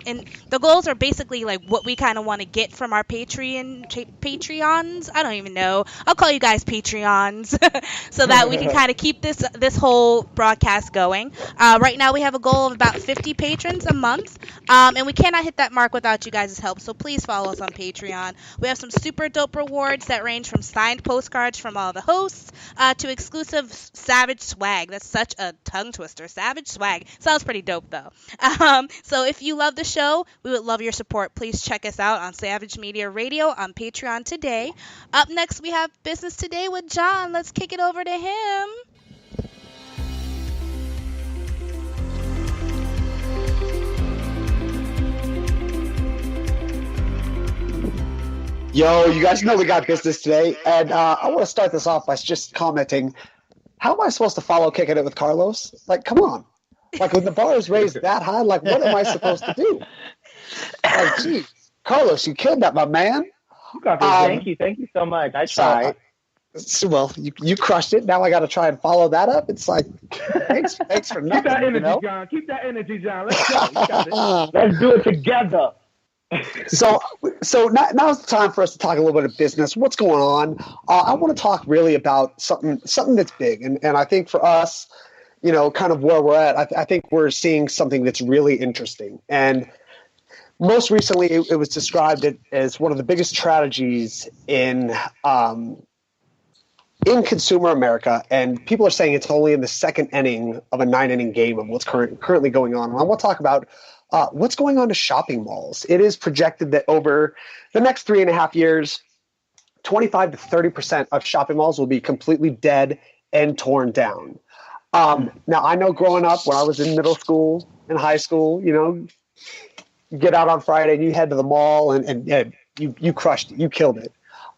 the goals are basically like what we kind of want to get from our Patreons. I don't even know. I'll call you guys Patreons so that we can kind of keep this whole broadcast going. Right now we have a goal of about 50 patrons a month, and we cannot hit that mark without you guys' help. So please follow us on Patreon. We have some super dope rewards that range from signed postcards from all the hosts to exclusive Savage swag. That's such a tongue twister. Savage swag. Sounds pretty dope though. So if you love the show, we would love your support. Please check us out on Savage Media Radio on Patreon today. Up next, we have Business Today with John. Let's kick it over to him. Yo, you guys know we got business today, and I want to start this off by just commenting, how am I supposed to follow Kicking It with Karlos? Like, come on. Like, when the bar is raised that high, like, what am I supposed to do? Like, geez, Karlos, you killed that, my man. You got this. Thank you so much. I tried. Well, you crushed it. Now I got to try and follow that up. It's like, thanks for nothing. Keep that energy, John. Keep that energy, John. Let's go. You got it. Let's do it together. So now's the time for us to talk a little bit of business. What's going on? I want to talk really about something that's big, and I think for us, kind of where we're at, I think we're seeing something that's really interesting. And most recently, it was described as one of the biggest tragedies in consumer America, and people are saying it's only in the second inning of a 9-inning game of what's currently going on. And I want to talk about what's going on to shopping malls. It is projected that over the next 3.5 years, 25 to 30% of shopping malls will be completely dead and torn down. Now, I know growing up when I was in middle school and high school, you get out on Friday and you head to the mall and You crushed it. You killed it.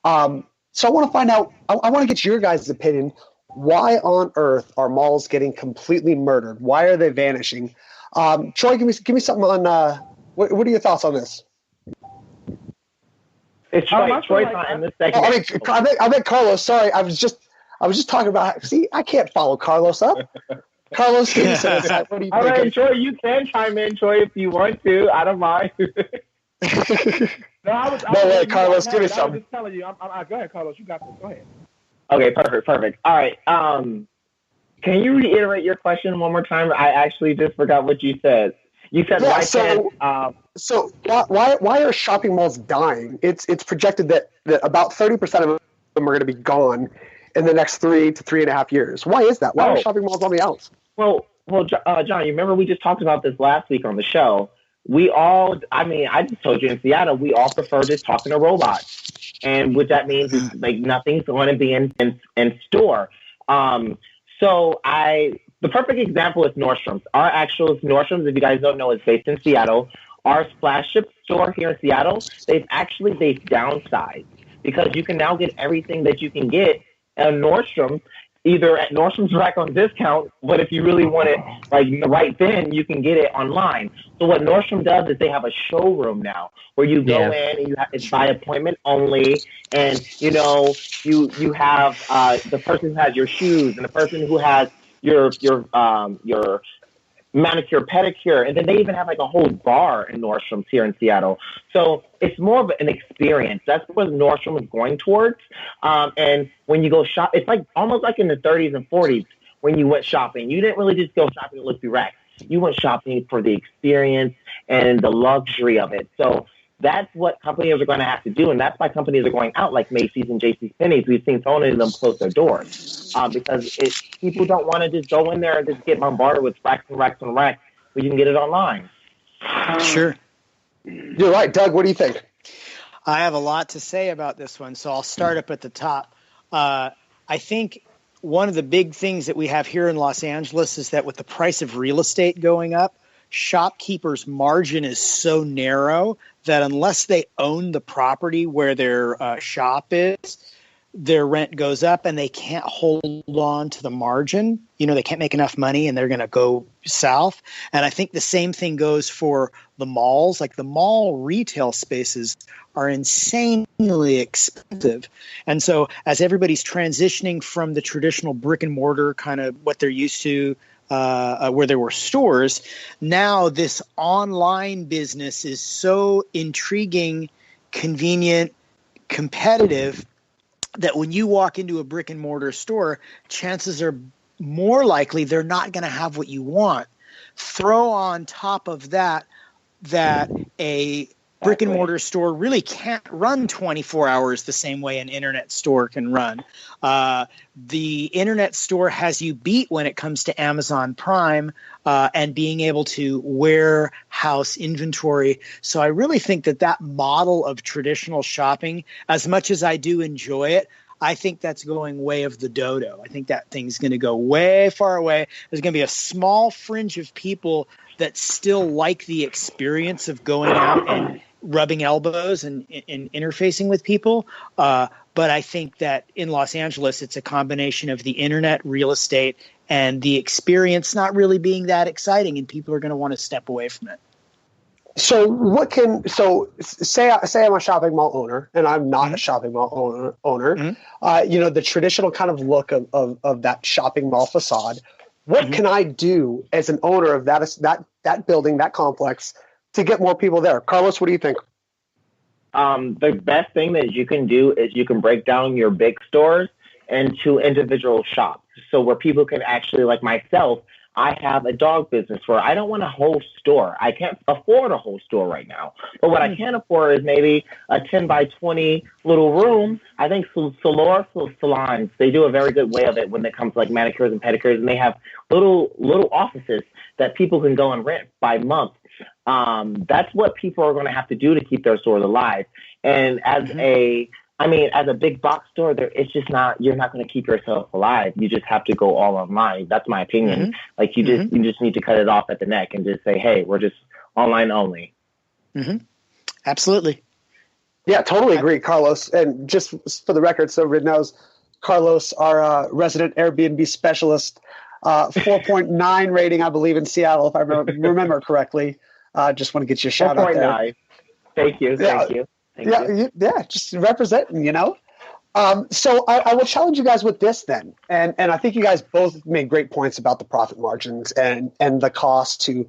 So I want to find out. I want to get your guys' opinion. Why on earth are malls getting completely murdered? Why are they vanishing? Troy, give me something on. What are your thoughts on this? It's Troy's not in this segment. I meant Carlos. Sorry, I was just talking about. See, I can't follow Carlos up. Carlos, give me some insight. What do you think? All right, Troy, you can chime in, Troy, if you want to. I don't mind. Carlos, give me something. I was just telling you. Go ahead, Carlos. You got this. Go ahead. Okay, perfect. All right. Can you reiterate your question one more time? I actually just forgot what you said. You said So why are shopping malls dying? It's projected that about 30% of them are going to be gone in the next 3 to 3.5 years. Why is that? Why are shopping malls on the outs? Well, John, you remember we just talked about this last week on the show. I just told you in Seattle, we all prefer just talking to robots. And what that means is like nothing's going to be in store. The perfect example is Nordstrom's. Our actual Nordstrom's, if you guys don't know, is based in Seattle. Our flagship store here in Seattle, they've downsized because you can now get everything that you can get at Nordstrom, either at Nordstrom's rack on discount, but if you really want it like right then, you can get it online. So what Nordstrom does is they have a showroom now where you go in and it's by appointment only, and you have the person who has your shoes and the person who has your manicure, pedicure, and then they even have like a whole bar in Nordstrom's here in Seattle. So it's more of an experience. That's what Nordstrom is going towards. And when you go shop, it's like almost like in the 30s and 40s when you went shopping. You didn't really just go shopping to look through racks. You went shopping for the experience and the luxury of it. So that's what companies are going to have to do, and that's why companies are going out like Macy's and JCPenney's. We've seen so many of them close their doors because people don't want to just go in there and just get bombarded with racks and racks and racks, but you can get it online. Sure. You're right. Doug, what do you think? I have a lot to say about this one, so I'll start up at the top. I think one of the big things that we have here in Los Angeles is that with the price of real estate going up, shopkeepers' margin is so narrow that unless they own the property where their shop is, their rent goes up and they can't hold on to the margin. They can't make enough money and they're going to go south. And I think the same thing goes for the malls. Like the mall retail spaces are insanely expensive. And so as everybody's transitioning from the traditional brick and mortar kind of what they're used to, where there were stores, now this online business is so intriguing, convenient, competitive that when you walk into a brick and mortar store, chances are more likely they're not going to have what you want. Throw on top of that a brick and mortar store really can't run 24 hours the same way an internet store can run. The internet store has you beat when it comes to Amazon Prime and being able to warehouse inventory. So I really think that model of traditional shopping, as much as I do enjoy it, I think that's going way of the dodo. I think that thing's going to go way far away. There's going to be a small fringe of people that still like the experience of going out and rubbing elbows and interfacing with people. But I think that in Los Angeles, it's a combination of the internet, real estate, and the experience not really being that exciting, and people are going to want to step away from it. So say I'm a shopping mall owner, and I'm not a shopping mall owner. Mm-hmm. The traditional kind of look of that shopping mall facade. What can I do as an owner of that building, that complex, to get more people there? Carlos, what do you think? The best thing that you can do is you can break down your big stores into individual shops. So where people can actually, like myself, I have a dog business where I don't want a whole store. I can't afford a whole store right now. But what I can afford is maybe a 10 by 20 little room. I think salons, they do a very good way of it when it comes to like manicures and pedicures, and they have little offices that people can go and rent by month. That's what people are going to have to do to keep their stores alive. And as a big box store, it's just not, you're not going to keep yourself alive. You just have to go all online. That's my opinion. Mm-hmm. Like you just need to cut it off at the neck and just say, hey, we're just online only. Mm-hmm. Absolutely. Yeah, totally agree, Carlos. And just for the record, so Rid knows, Carlos, our resident Airbnb specialist, 4.9 rating, I believe, in Seattle, if I remember correctly. Just want to get you a shout out there. 4.9. Thank you. Just representing, So I will challenge you guys with this then. And I think you guys both made great points about the profit margins and the cost to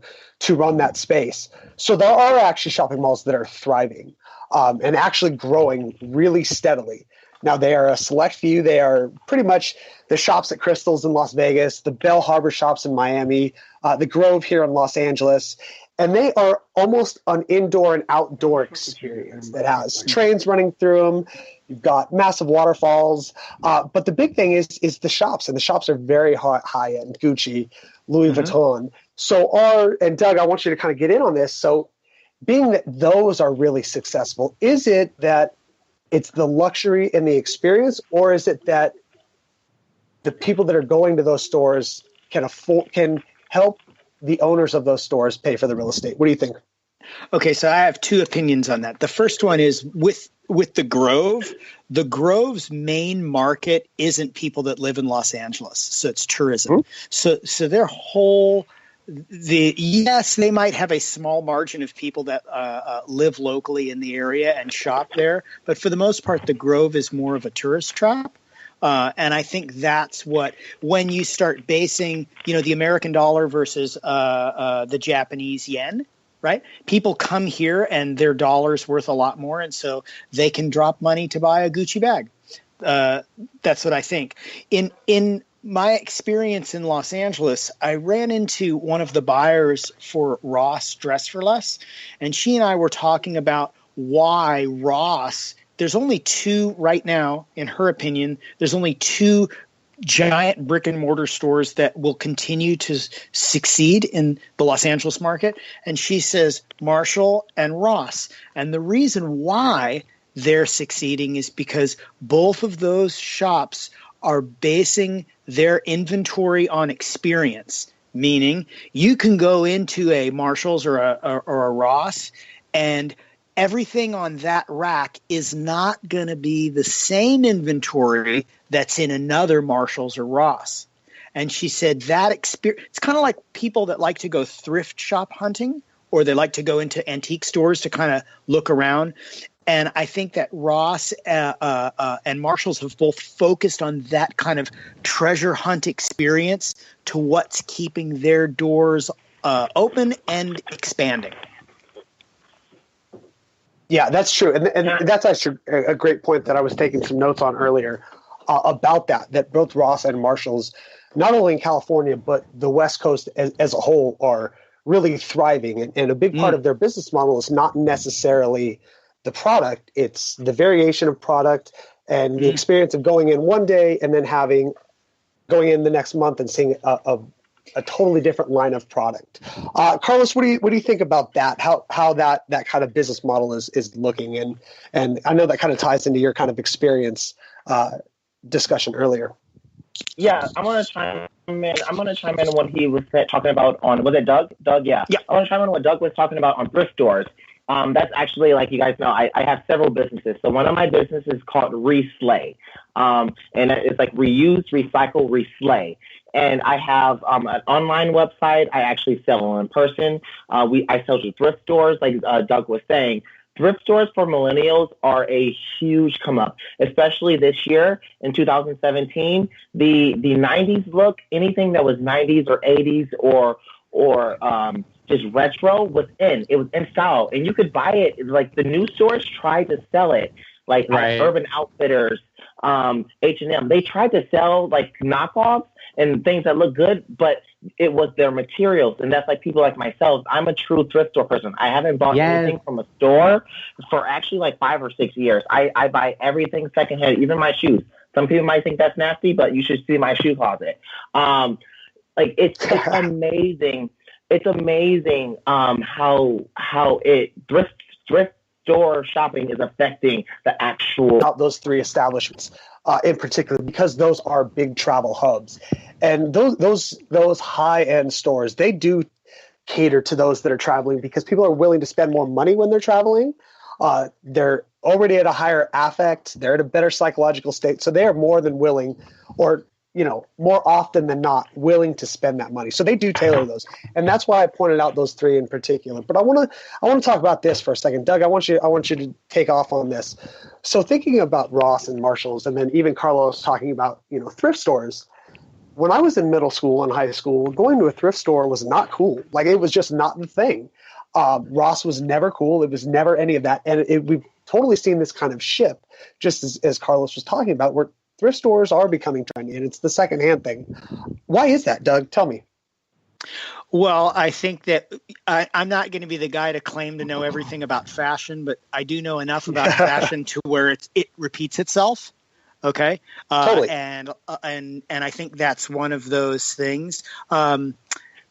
run that space. So there are actually shopping malls that are thriving and actually growing really steadily. Now, they are a select few. They are pretty much the shops at Crystals in Las Vegas, the Bell Harbor shops in Miami, the Grove here in Los Angeles. And they are almost an indoor and outdoor experience that has trains running through them. You've got massive waterfalls. But the big thing is the shops. And the shops are very high-end, Gucci, Louis Vuitton. So and Doug, I want you to kind of get in on this. So being that those are really successful, is it that it's the luxury and the experience, or is it that the people that are going to those stores can help the owners of those stores pay for the real estate? What do you think? Okay, so I have two opinions on that. The first one is with the Grove. The Grove's main market isn't people that live in Los Angeles, so it's tourism. So their whole yes, they might have a small margin of people that live locally in the area and shop there, but for the most part, the Grove is more of a tourist trap. And I think that's when you start basing, the American dollar versus the Japanese yen, right? People come here and their dollar's worth a lot more, and so they can drop money to buy a Gucci bag. That's what I think. In my experience in Los Angeles, I ran into one of the buyers for Ross Dress for Less, and she and I were talking about why Ross – there's only two right now, in her opinion, there's only two giant brick and mortar stores that will continue to succeed in the Los Angeles market. And she says Marshall and Ross. And the reason why they're succeeding is because both of those shops are basing their inventory on experience, meaning you can go into a Marshall's or a Ross, and everything on that rack is not going to be the same inventory that's in another Marshall's or Ross. And she said that experience, it's kind of like people that like to go thrift shop hunting, or they like to go into antique stores to kind of look around. And I think that Ross and Marshalls have both focused on that kind of treasure hunt experience to what's keeping their doors open and expanding. Yeah, that's true. And that's actually a great point that I was taking some notes on earlier about that both Ross and Marshalls, not only in California, but the West Coast as a whole, are really thriving. And a big part of their business model is not necessarily the product, it's the variation of product and the experience of going in one day and then going in the next month and seeing a totally different line of product. Carlos, what do you think about that? How that kind of business model is looking, and I know that kind of ties into your kind of experience discussion earlier. Yeah, I'm gonna chime in. I'm gonna chime in what he was talking about on. Was it Doug? Doug, yeah. I want to chime in what Doug was talking about on thrift stores. That's actually, like you guys know, I have several businesses. So one of my businesses is called Reslay, and it's like reuse, recycle, reslay. And I have an online website. I actually sell in person. I sell to thrift stores, like Doug was saying. Thrift stores for millennials are a huge come up, especially this year in 2017. The 90s look, anything that was 90s or 80s or just retro was in. It was in style, and you could buy it. Like the new stores tried to sell it, like Urban Outfitters, H&M. They tried to sell like knockoffs and things that look good, but it was their materials. And that's like people like myself. I'm a true thrift store person. I haven't bought anything from a store for actually like 5 or 6 years. I buy everything secondhand, even my shoes. Some people might think that's nasty, but you should see my shoe closet. Like it's amazing. It's amazing how thrift store shopping is affecting the actual those three establishments in particular, because those are big travel hubs, and those high-end stores, they do cater to those that are traveling because people are willing to spend more money when they're traveling. They're already at a higher affect. They're at a better psychological state. So they are more than willing, or, more often than not, willing to spend that money. So they do tailor those. And that's why I pointed out those three in particular. But I want to talk about this for a second. Doug, I want you to take off on this. So thinking about Ross and Marshalls, and then even Carlos talking about, thrift stores. When I was in middle school and high school, going to a thrift store was not cool. Like, it was just not the thing. Ross was never cool. It was never any of that. And we've totally seen this kind of shift, just as Carlos was talking about, where thrift stores are becoming trendy, and it's the secondhand thing. Why is that, Doug? Tell me. Well, I think that I'm not going to be the guy to claim to know everything about fashion, but I do know enough about fashion to where it repeats itself. Okay. Totally. And I think that's one of those things,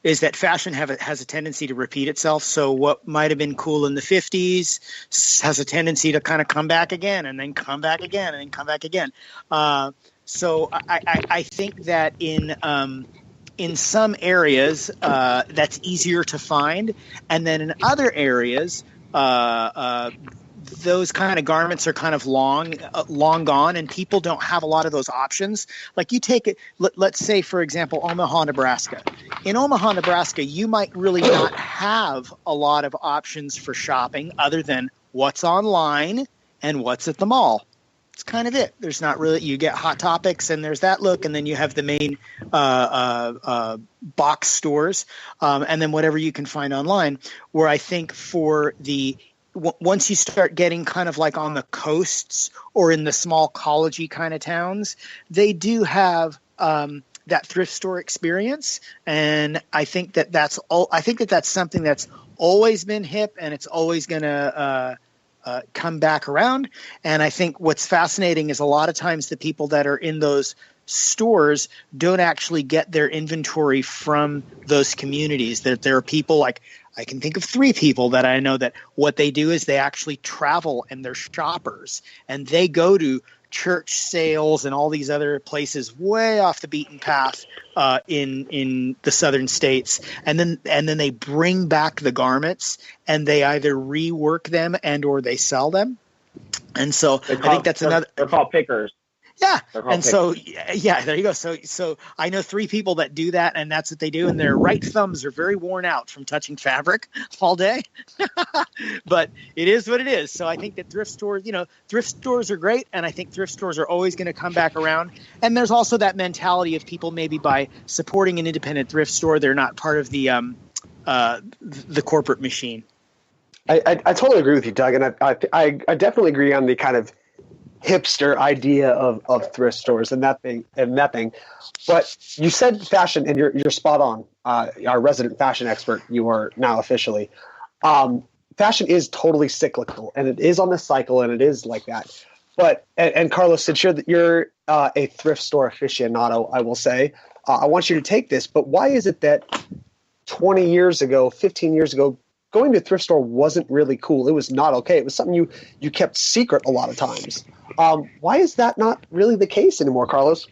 is that fashion has a tendency to repeat itself. So what might have been cool in the 50s has a tendency to kind of come back again, and then come back again, and then come back again. So I think that in some areas that's easier to find, and then in other areas those kind of garments are kind of long gone, and people don't have a lot of those options. Like, you take it, let's say, for example, Omaha, Nebraska. In Omaha, Nebraska, you might really not have a lot of options for shopping other than what's online and what's at the mall. It's kind of it. There's not really, you get Hot Topics and there's that look, and then you have the main box stores, and then whatever you can find online, where I think for once you start getting kind of like on the coasts or in the small college-y kind of towns, they do have that thrift store experience. And I think that's something that's always been hip, and it's always going to come back around. And I think what's fascinating is a lot of times the people that are in those stores don't actually get their inventory from those communities. That there are people like, I can think of 3 people that I know that what they do is they actually travel, and they're shoppers, and they go to church sales and all these other places way off the beaten path in the southern states, and then they bring back the garments, and they either rework them and or they sell them. And so I think that's another. They're called pickers. Yeah. And so, yeah, there you go. So I know 3 people that do that, and that's what they do. And their right thumbs are very worn out from touching fabric all day, but it is what it is. So I think that thrift stores are great. And I think thrift stores are always going to come back around. And there's also that mentality of people, maybe by supporting an independent thrift store, they're not part of the corporate machine. I totally agree with you, Doug. And I definitely agree on the kind of hipster idea of thrift stores and that thing. But you said fashion, and you're spot on. Our resident fashion expert, you are now officially. Fashion is totally cyclical, and it is on the cycle, and it is like that. But and Carlos, since you're a thrift store aficionado, I will say, I want you to take this. But why is it that 20 years ago, 15 years ago, going to a thrift store wasn't really cool? It was not okay. It was something you kept secret a lot of times. Why is that not really the case anymore, Carlos?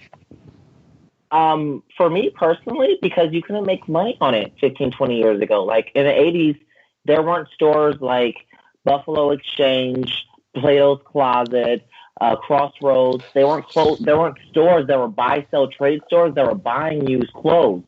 For me personally, because you couldn't make money on it 15, 20 years ago. Like in the 80s, there weren't stores like Buffalo Exchange, Plato's Closet, Crossroads. There weren't stores that were buy-sell trade stores that were buying used clothes.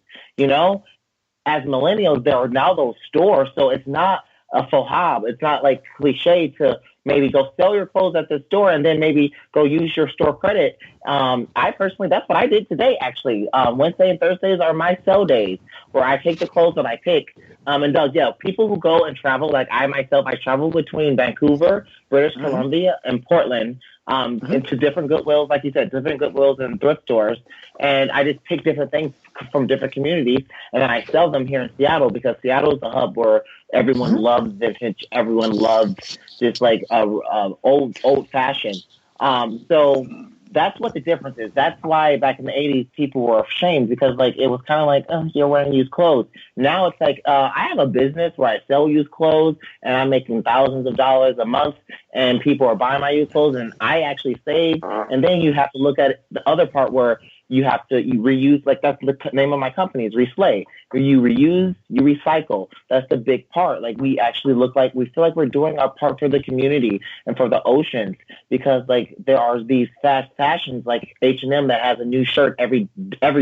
As millennials, there are now those stores, so it's not a faux pas. It's not like cliche to maybe go sell your clothes at the store and then maybe go use your store credit. I personally, that's what I did today, actually. Wednesday and Thursdays are my sell days, where I take the clothes that I pick. And Doug, people who go and travel, like I myself, I travel between Vancouver, British Columbia, and Portland, into different Goodwills, like you said, different Goodwills and thrift stores. And I just pick different things from different communities, and then I sell them here in Seattle, because Seattle's the hub where everyone loves vintage. Everyone loves this like old fashioned. So that's what the difference is. That's why back in the 80s, people were ashamed, because like it was kind of like, oh, you're wearing used clothes. Now it's like, I have a business where I sell used clothes, and I'm making thousands of dollars a month, and people are buying my used clothes, and I actually save. And then you have to look at the other part where you reuse, like that's the name of my company is Reslay. You reuse, you recycle. That's the big part. Like we actually we feel like we're doing our part for the community and for the oceans, because like there are these fast fashions like H&M that has a new shirt every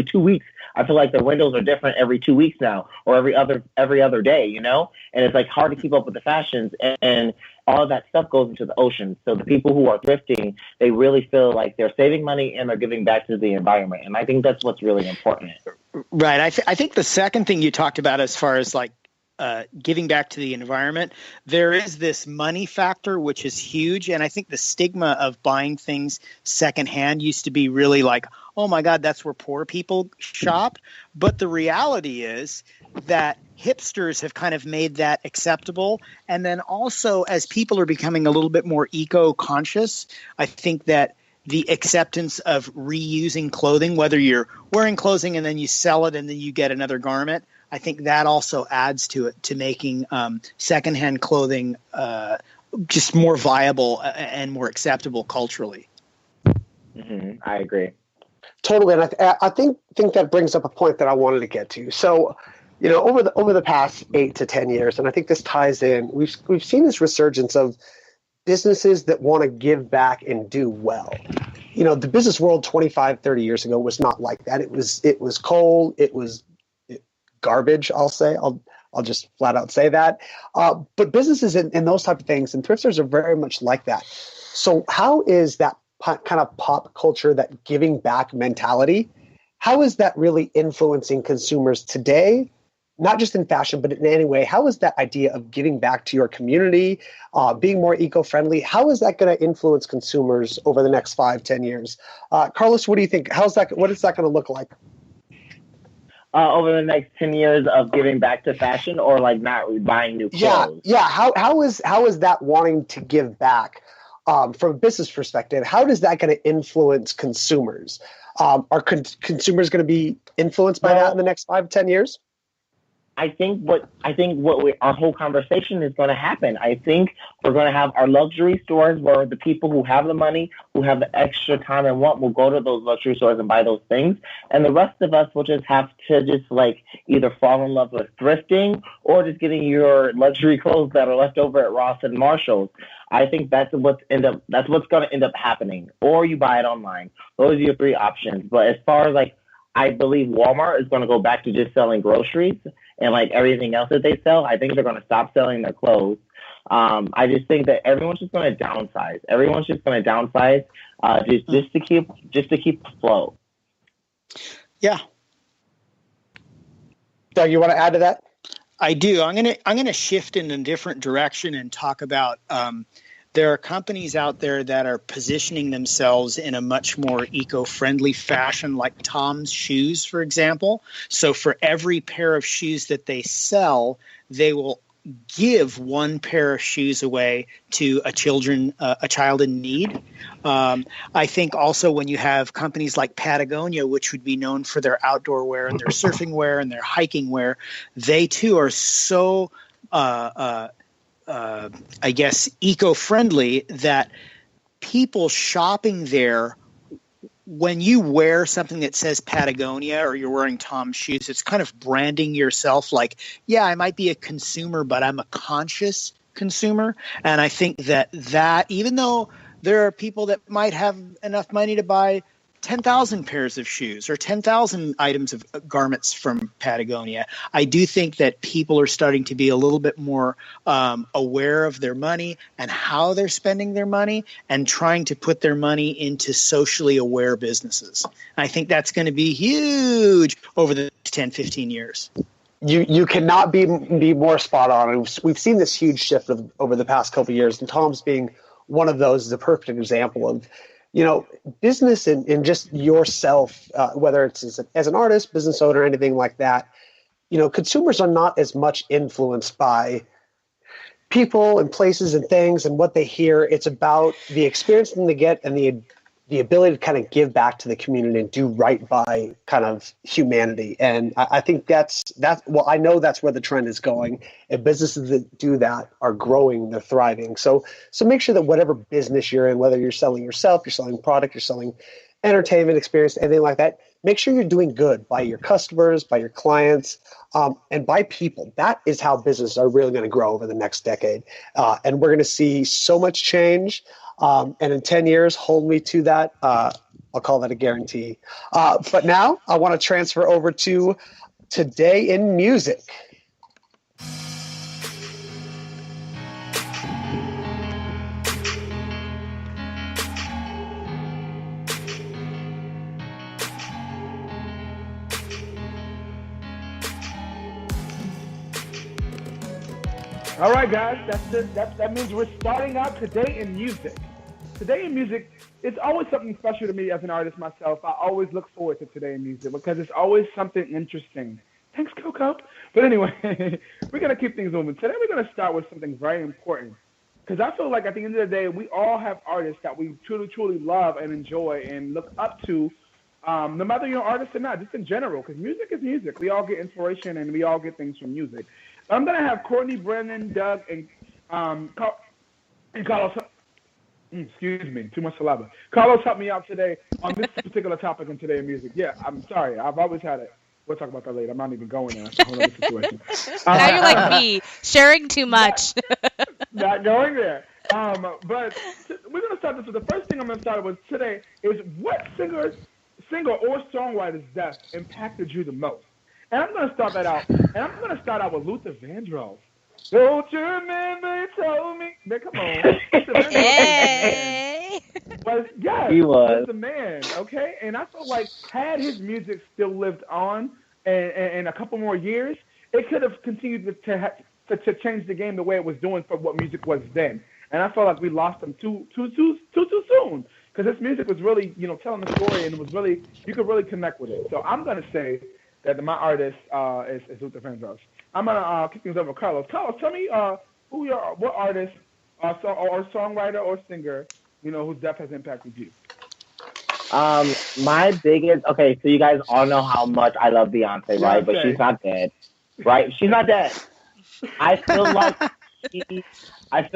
2 weeks. I feel like the windows are different every 2 weeks now, or every other day, you know? And it's like hard to keep up with the fashions, and all of that stuff goes into the ocean. So the people who are thrifting, they really feel like they're saving money and they're giving back to the environment. And I think that's what's really important. Right. I think the second thing you talked about as far as like giving back to the environment, there is this money factor, which is huge. And I think the stigma of buying things secondhand used to be really like, oh my God, that's where poor people shop. But the reality is that hipsters have kind of made that acceptable. And then also, as people are becoming a little bit more eco-conscious, I think that the acceptance of reusing clothing, whether you're wearing clothing and then you sell it and then you get another garment, I think that also adds to it, to making secondhand clothing just more viable and more acceptable culturally. Mm-hmm. I agree. Totally, and I think that brings up a point that I wanted to get to. So, you know, over the past 8 to 10 years, and I think this ties in, we've seen this resurgence of businesses that want to give back and do well. You know, the business world 25, 30 years ago was not like that. It was cold. It was garbage, I'll say. I'll just flat out say that. But businesses and those type of things and thrifters are very much like that. So how is that kind of pop culture, that giving back mentality, how is that really influencing consumers today? Not just in fashion, but in any way. How is that idea of giving back to your community, being more eco-friendly, how is that going to influence consumers over the next 5-10 years? Karlos, what do you think? What is that going to look like? Over the next 10 years of giving back to fashion, or like not buying new clothes? Yeah. How is that wanting to give back from a business perspective? How is that going to influence consumers? Are consumers going to be influenced by that in the next 5-10 years? I think our whole conversation is going to happen. I think we're going to have our luxury stores where the people who have the money, who have the extra time and want, will go to those luxury stores and buy those things. And the rest of us will just have to just like either fall in love with thrifting or just getting your luxury clothes that are left over at Ross and Marshall's. I think that's what's going to end up happening. Or you buy it online. Those are your three options. But as far as like, I believe Walmart is going to go back to just selling groceries and like everything else that they sell. I think they're going to stop selling their clothes. I just think that everyone's just going to downsize. Everyone's just going to downsize just to keep afloat. Yeah. Doug, you want to add to that? I do. I'm gonna shift in a different direction and talk about there are companies out there that are positioning themselves in a much more eco-friendly fashion, like Tom's Shoes, for example. So for every pair of shoes that they sell, they will give one pair of shoes away to a child in need. I think also when you have companies like Patagonia, which would be known for their outdoor wear and their surfing wear and their hiking wear, they too are so I guess, eco-friendly that people shopping there, when you wear something that says Patagonia or you're wearing Tom's Shoes, it's kind of branding yourself like, yeah, I might be a consumer, but I'm a conscious consumer. And I think that even though there are people that might have enough money to buy 10,000 pairs of shoes or 10,000 items of garments from Patagonia, I do think that people are starting to be a little bit more aware of their money and how they're spending their money and trying to put their money into socially aware businesses. I think that's going to be huge over the 10, 15 years. You cannot be more spot on. We've seen this huge shift over the past couple of years, and Tom's being one of those is a perfect example of, you know, business and just yourself, whether it's as an artist, business owner, anything like that. You know, consumers are not as much influenced by people and places and things and what they hear. It's about the experience that they get and the ability to kind of give back to the community and do right by kind of humanity. And I think that's well, I know that's where the trend is going. And businesses that do that are growing, they're thriving. So make sure that whatever business you're in, whether you're selling yourself, you're selling product, you're selling entertainment experience, anything like that, make sure you're doing good by your customers, by your clients, and by people. That is how businesses are really going to grow over the next decade. And we're going to see so much change. And in 10 years, hold me to that. I'll call that a guarantee. But now I want to transfer over to Today in Music. All right, guys, that's it. That means we're starting out Today in Music. Today in Music, it's always something special to me as an artist myself. I always look forward to Today in Music because it's always something interesting. Thanks, CoCo. But anyway, we're going to keep things moving. Today we're going to start with something very important because I feel like at the end of the day, we all have artists that we truly, truly love and enjoy and look up to, no matter you're an artist or not, just in general, because music is music. We all get inspiration and we all get things from music. I'm going to have Courtney, Brandon, Doug, and Carlos. Excuse me, too much saliva. Carlos helped me out today on this particular topic in Today in Music. Yeah, I'm sorry. I've always had it. We'll talk about that later. I'm not even going there. That's a whole other situation. Now you're like me, sharing too much. Not going there. But we're going to start this with the first thing I'm going to start with today is what singer or songwriter's death impacted you the most? And I'm going to start that out. And I'm going to start out with Luther Vandross. Don't you remember you told me? Man, come on. Yay! Yes, He was the man, okay? And I feel like had his music still lived on and a couple more years, it could have continued to change the game the way it was doing for what music was then. And I felt like we lost him too soon because his music was really, telling the story and it was really, you could really connect with it. So I'm going to say that my artist is Luther Vandross. I'm going to kick things over to Carlos. Carlos, tell me what artist or songwriter or singer, whose death has impacted you. My biggest, so you guys all know how much I love Beyonce, right? But she's not dead, right? She's not dead. I feel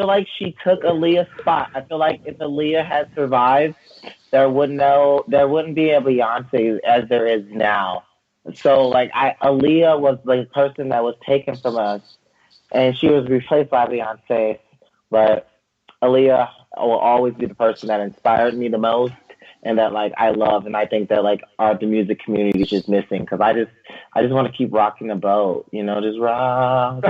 like she took Aaliyah's spot. I feel like if Aaliyah had survived, there wouldn't be a Beyonce as there is now. So Aaliyah was the person that was taken from us, and she was replaced by Beyonce. But Aaliyah will always be the person that inspired me the most, and that I love, and I think that the music community is just missing because I just want to keep rocking the boat, just rock.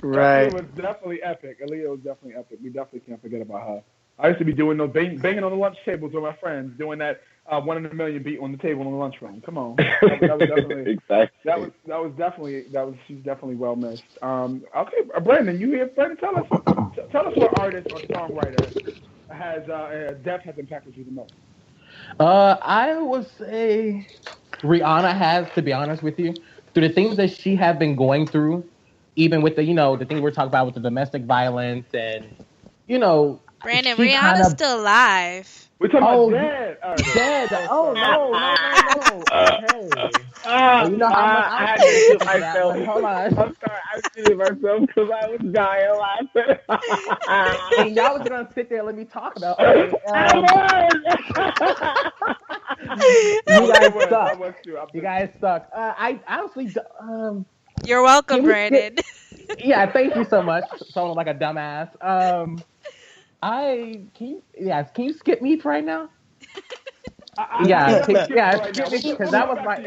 Right. It was definitely epic. Aaliyah was definitely epic. We definitely can't forget about her. I used to be doing those banging on the lunch tables with my friends, doing that 1 in a million beat on the table in the lunchroom. Come on, that was definitely exactly. She's definitely well missed. Okay, Brandon, you here? Brandon, tell us what artist or songwriter has death has impacted you the most. I would say Rihanna has, to be honest with you, through the things that she had been going through, even with the the thing we're talking about with the domestic violence and Brandon, Rihanna's still alive. We're talking about dead. Dead. Oh, no. Okay. You know how much I had to do myself. Hold on. I'm sorry. I did myself because I was dying laughing. And y'all was going to sit there and let me talk about it. You guys suck. I honestly... You're welcome, Brandon. Yeah, thank you so much. Sounding like a dumbass. Can you skip me for right now? Skip me because that was my.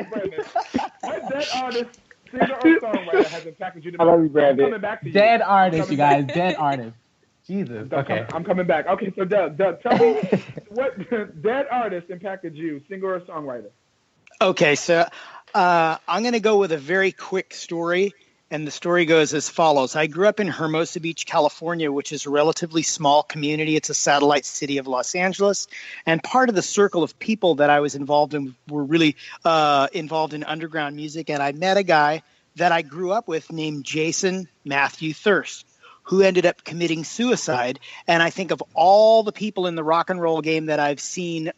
What dead artist, singer, or songwriter has impacted you the most? I love you, Brandon. I'm coming back to you. Dead artist, you guys. Dead artist. Jesus. Okay. I'm coming back. Okay, so Doug, tell me what dead artist impacted you, singer or songwriter? Okay, so I'm going to go with a very quick story. And the story goes as follows. I grew up in Hermosa Beach, California, which is a relatively small community. It's a satellite city of Los Angeles. And part of the circle of people that I was involved in were really involved in underground music. And I met a guy that I grew up with named Jason Matthew Thirst, who ended up committing suicide. And I think of all the people in the rock and roll game that I've seen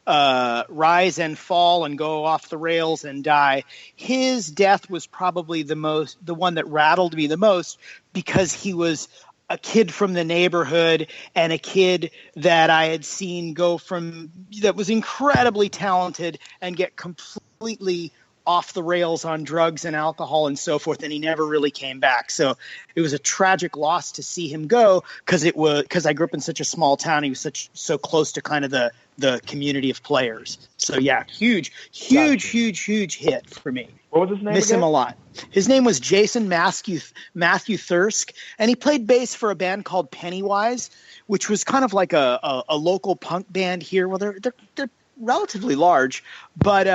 rise and fall and go off the rails and die, his death was probably the one that rattled me the most because he was a kid from the neighborhood and a kid that I had seen go from that was incredibly talented and get completely off the rails on drugs and alcohol and so forth, and he never really came back. So it was a tragic loss to see him go because I grew up in such a small town. He was so close to kind of the community of players. So yeah, huge hit for me. What was his name? Miss again? him a lot. His name was Jason Matthew Thirsk, and he played bass for a band called Pennywise, which was kind of like a local punk band here. Well, they're relatively large, but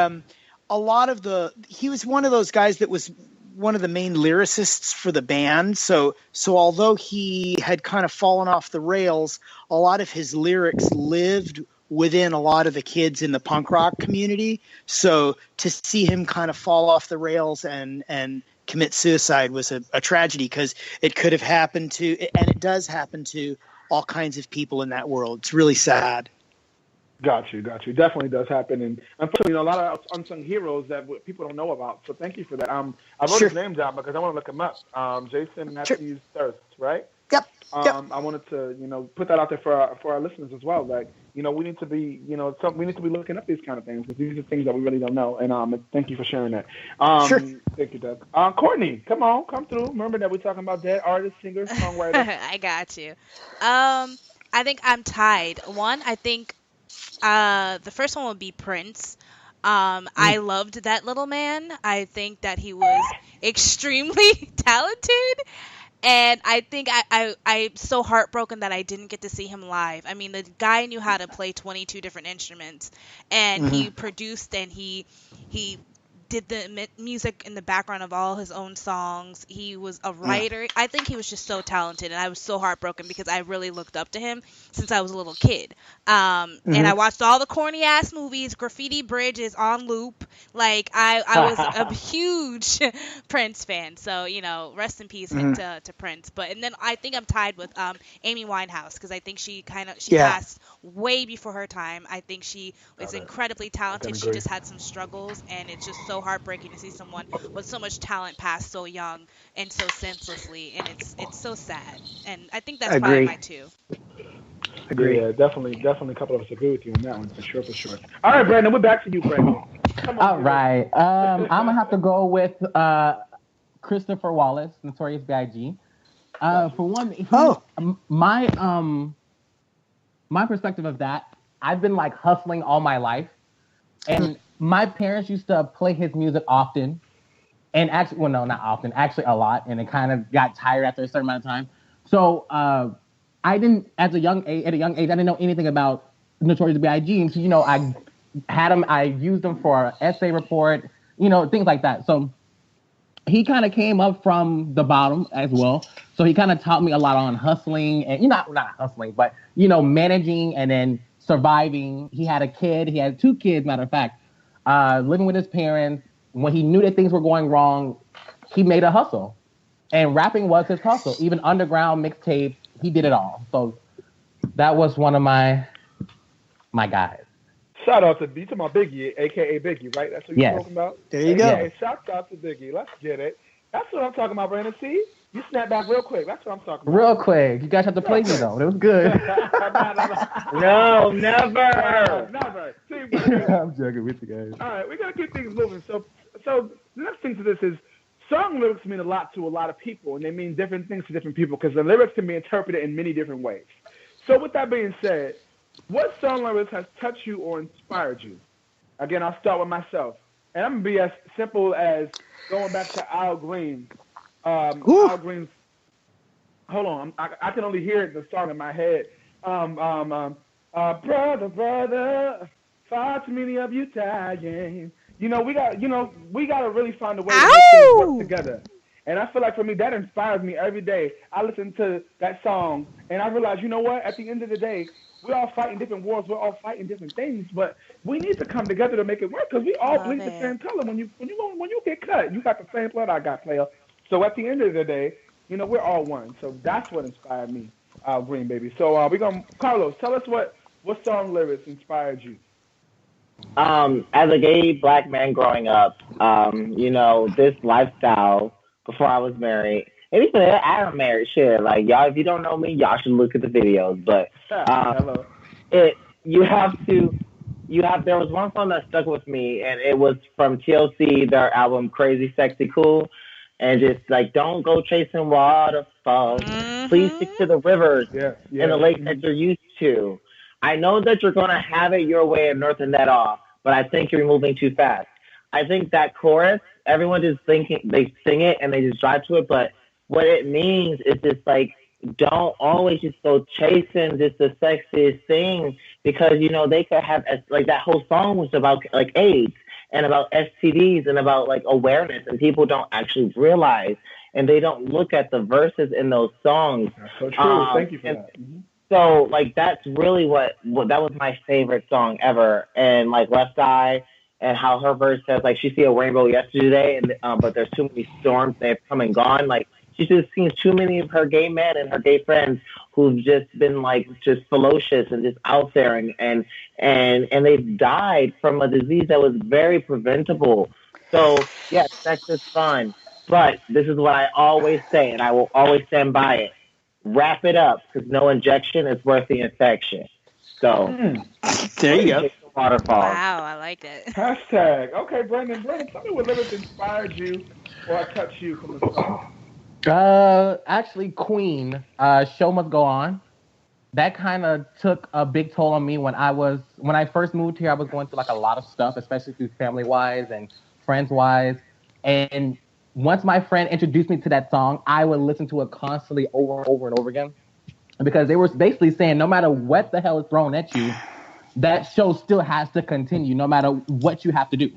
he was one of those guys that was one of the main lyricists for the band. So although he had kind of fallen off the rails, a lot of his lyrics lived within a lot of the kids in the punk rock community. So to see him kind of fall off the rails and commit suicide was a tragedy, because it could have happened to, and it does happen to, all kinds of people in that world. It's really sad. Got you. Definitely does happen, and unfortunately, a lot of unsung heroes that people don't know about. So thank you for that. I wrote his name down because I want to look him up. Jason Matthews Thirst, right? Yep. I wanted to, put that out there for our listeners as well. Like, we need to be, we need to be looking up these kind of things, because these are things that we really don't know. And thank you for sharing that. Sure. Thank you, Doug. Courtney, come through. Remember that we're talking about dead artists, singers, songwriters. I got you. I think I'm tied. One, I think the first one would be Prince. I loved that little man. I think that he was extremely talented. And I think I'm so heartbroken that I didn't get to see him live. I mean, the guy knew how to play 22 different instruments, and he produced and he did the music in the background of all his own songs. He was a writer. I think he was just so talented, and I was so heartbroken because I really looked up to him since I was a little kid. And I watched all the corny ass movies. Graffiti Bridge is on loop. Like, I was a huge Prince fan. So, rest in peace to Prince. And then I think I'm tied with Amy Winehouse, because I think she passed way before her time. I think she was incredibly talented. She just had some struggles, and it's just so heartbreaking to see someone with so much talent pass so young and so senselessly, and it's so sad. And I think that's probably my two. Agree. Yeah, definitely a couple of us agree with you on that one, for sure. All right, Brandon, we're back to you, Brandon. Come on, all right. I'm gonna have to go with Christopher Wallace, Notorious B.I.G. For one, my perspective of that, I've been like hustling all my life, and my parents used to play his music often, and actually, well, no, not often, actually a lot, and it kind of got tired after a certain amount of time. So I didn't, at a young age, I didn't know anything about Notorious B.I.G. And so, I had him, I used him for an essay report, things like that. So he kind of came up from the bottom as well. So he kind of taught me a lot on hustling and, not hustling, but, managing and then surviving. He had a kid. He had 2 kids, matter of fact. Living with his parents. When he knew that things were going wrong, he made a hustle. And rapping was his hustle. Even underground mixtapes, he did it all. So that was one of my guys. Shout out to you talking about Biggie, a.k.a. Biggie, right? That's what you're talking about? There you go. Hey, shout out to Biggie. Let's get it. That's what I'm talking about, Brandon. See? You snap back real quick. That's what I'm talking about. Real quick. You guys have to play me, though. It was good. No, never. See, I'm joking with you guys. All right, we got to keep things moving. So the next thing to this is, song lyrics mean a lot to a lot of people, and they mean different things to different people, because the lyrics can be interpreted in many different ways. So with that being said, what song lyrics has touched you or inspired you? Again, I'll start with myself. And I'm going to be as simple as going back to Al Green. Al Green's, hold on, I can only hear the song in my head. Brother, far too many of you dying. We got to really find a way to make things work together. And I feel like for me, that inspires me every day. I listen to that song, and I realize, you know what? At the end of the day, we're all fighting different wars. We're all fighting different things, but we need to come together to make it work, because we all bleed the same color. When you get cut, you got the same blood I got, player. So at the end of the day, we're all one. So that's what inspired me, Al Green, baby. So Carlos, tell us what song lyrics inspired you. As a gay black man growing up, this lifestyle before I was married, And even I'm married. Shit, like y'all, if you don't know me, y'all should look at the videos. But Hello. you have to. There was one song that stuck with me, and it was from TLC, their album Crazy Sexy Cool, and just like don't go chasing waterfalls. Please stick to the rivers and the lakes that you're used to. I know that you're gonna have it your way and earthing that off, but I think you're moving too fast. I think that chorus, everyone just thinking they sing it and they just drive to it, but what it means is just like don't always just go chasing just the sexiest thing because they could have like that whole song was about like AIDS and about STDs and about like awareness, and people don't actually realize and they don't look at the verses in those songs. That's so true. Thank you for that. So like that's really what that was my favorite song ever, and like Left Eye. And how her verse says, like, she see a rainbow yesterday, and but there's too many storms that have come and gone. Like, she just sees too many of her gay men and her gay friends who've just been, like, just ferocious and just out there. And they've died from a disease that was very preventable. So, yes, sex is fun. But this is what I always say, and I will always stand by it. Wrap it up, because no injection is worth the infection. So, there you go. Waterfall. Wow, I like it. Hashtag. Okay, Brandon, tell me what lyrics inspired you or touched you from the song. Actually, Queen, Show Must Go On. That kind of took a big toll on me when I first moved here. I was going through like a lot of stuff, especially through family-wise and friends-wise. And once my friend introduced me to that song, I would listen to it constantly over and over and over again. Because they were basically saying no matter what the hell is thrown at you, that show still has to continue no matter what you have to do.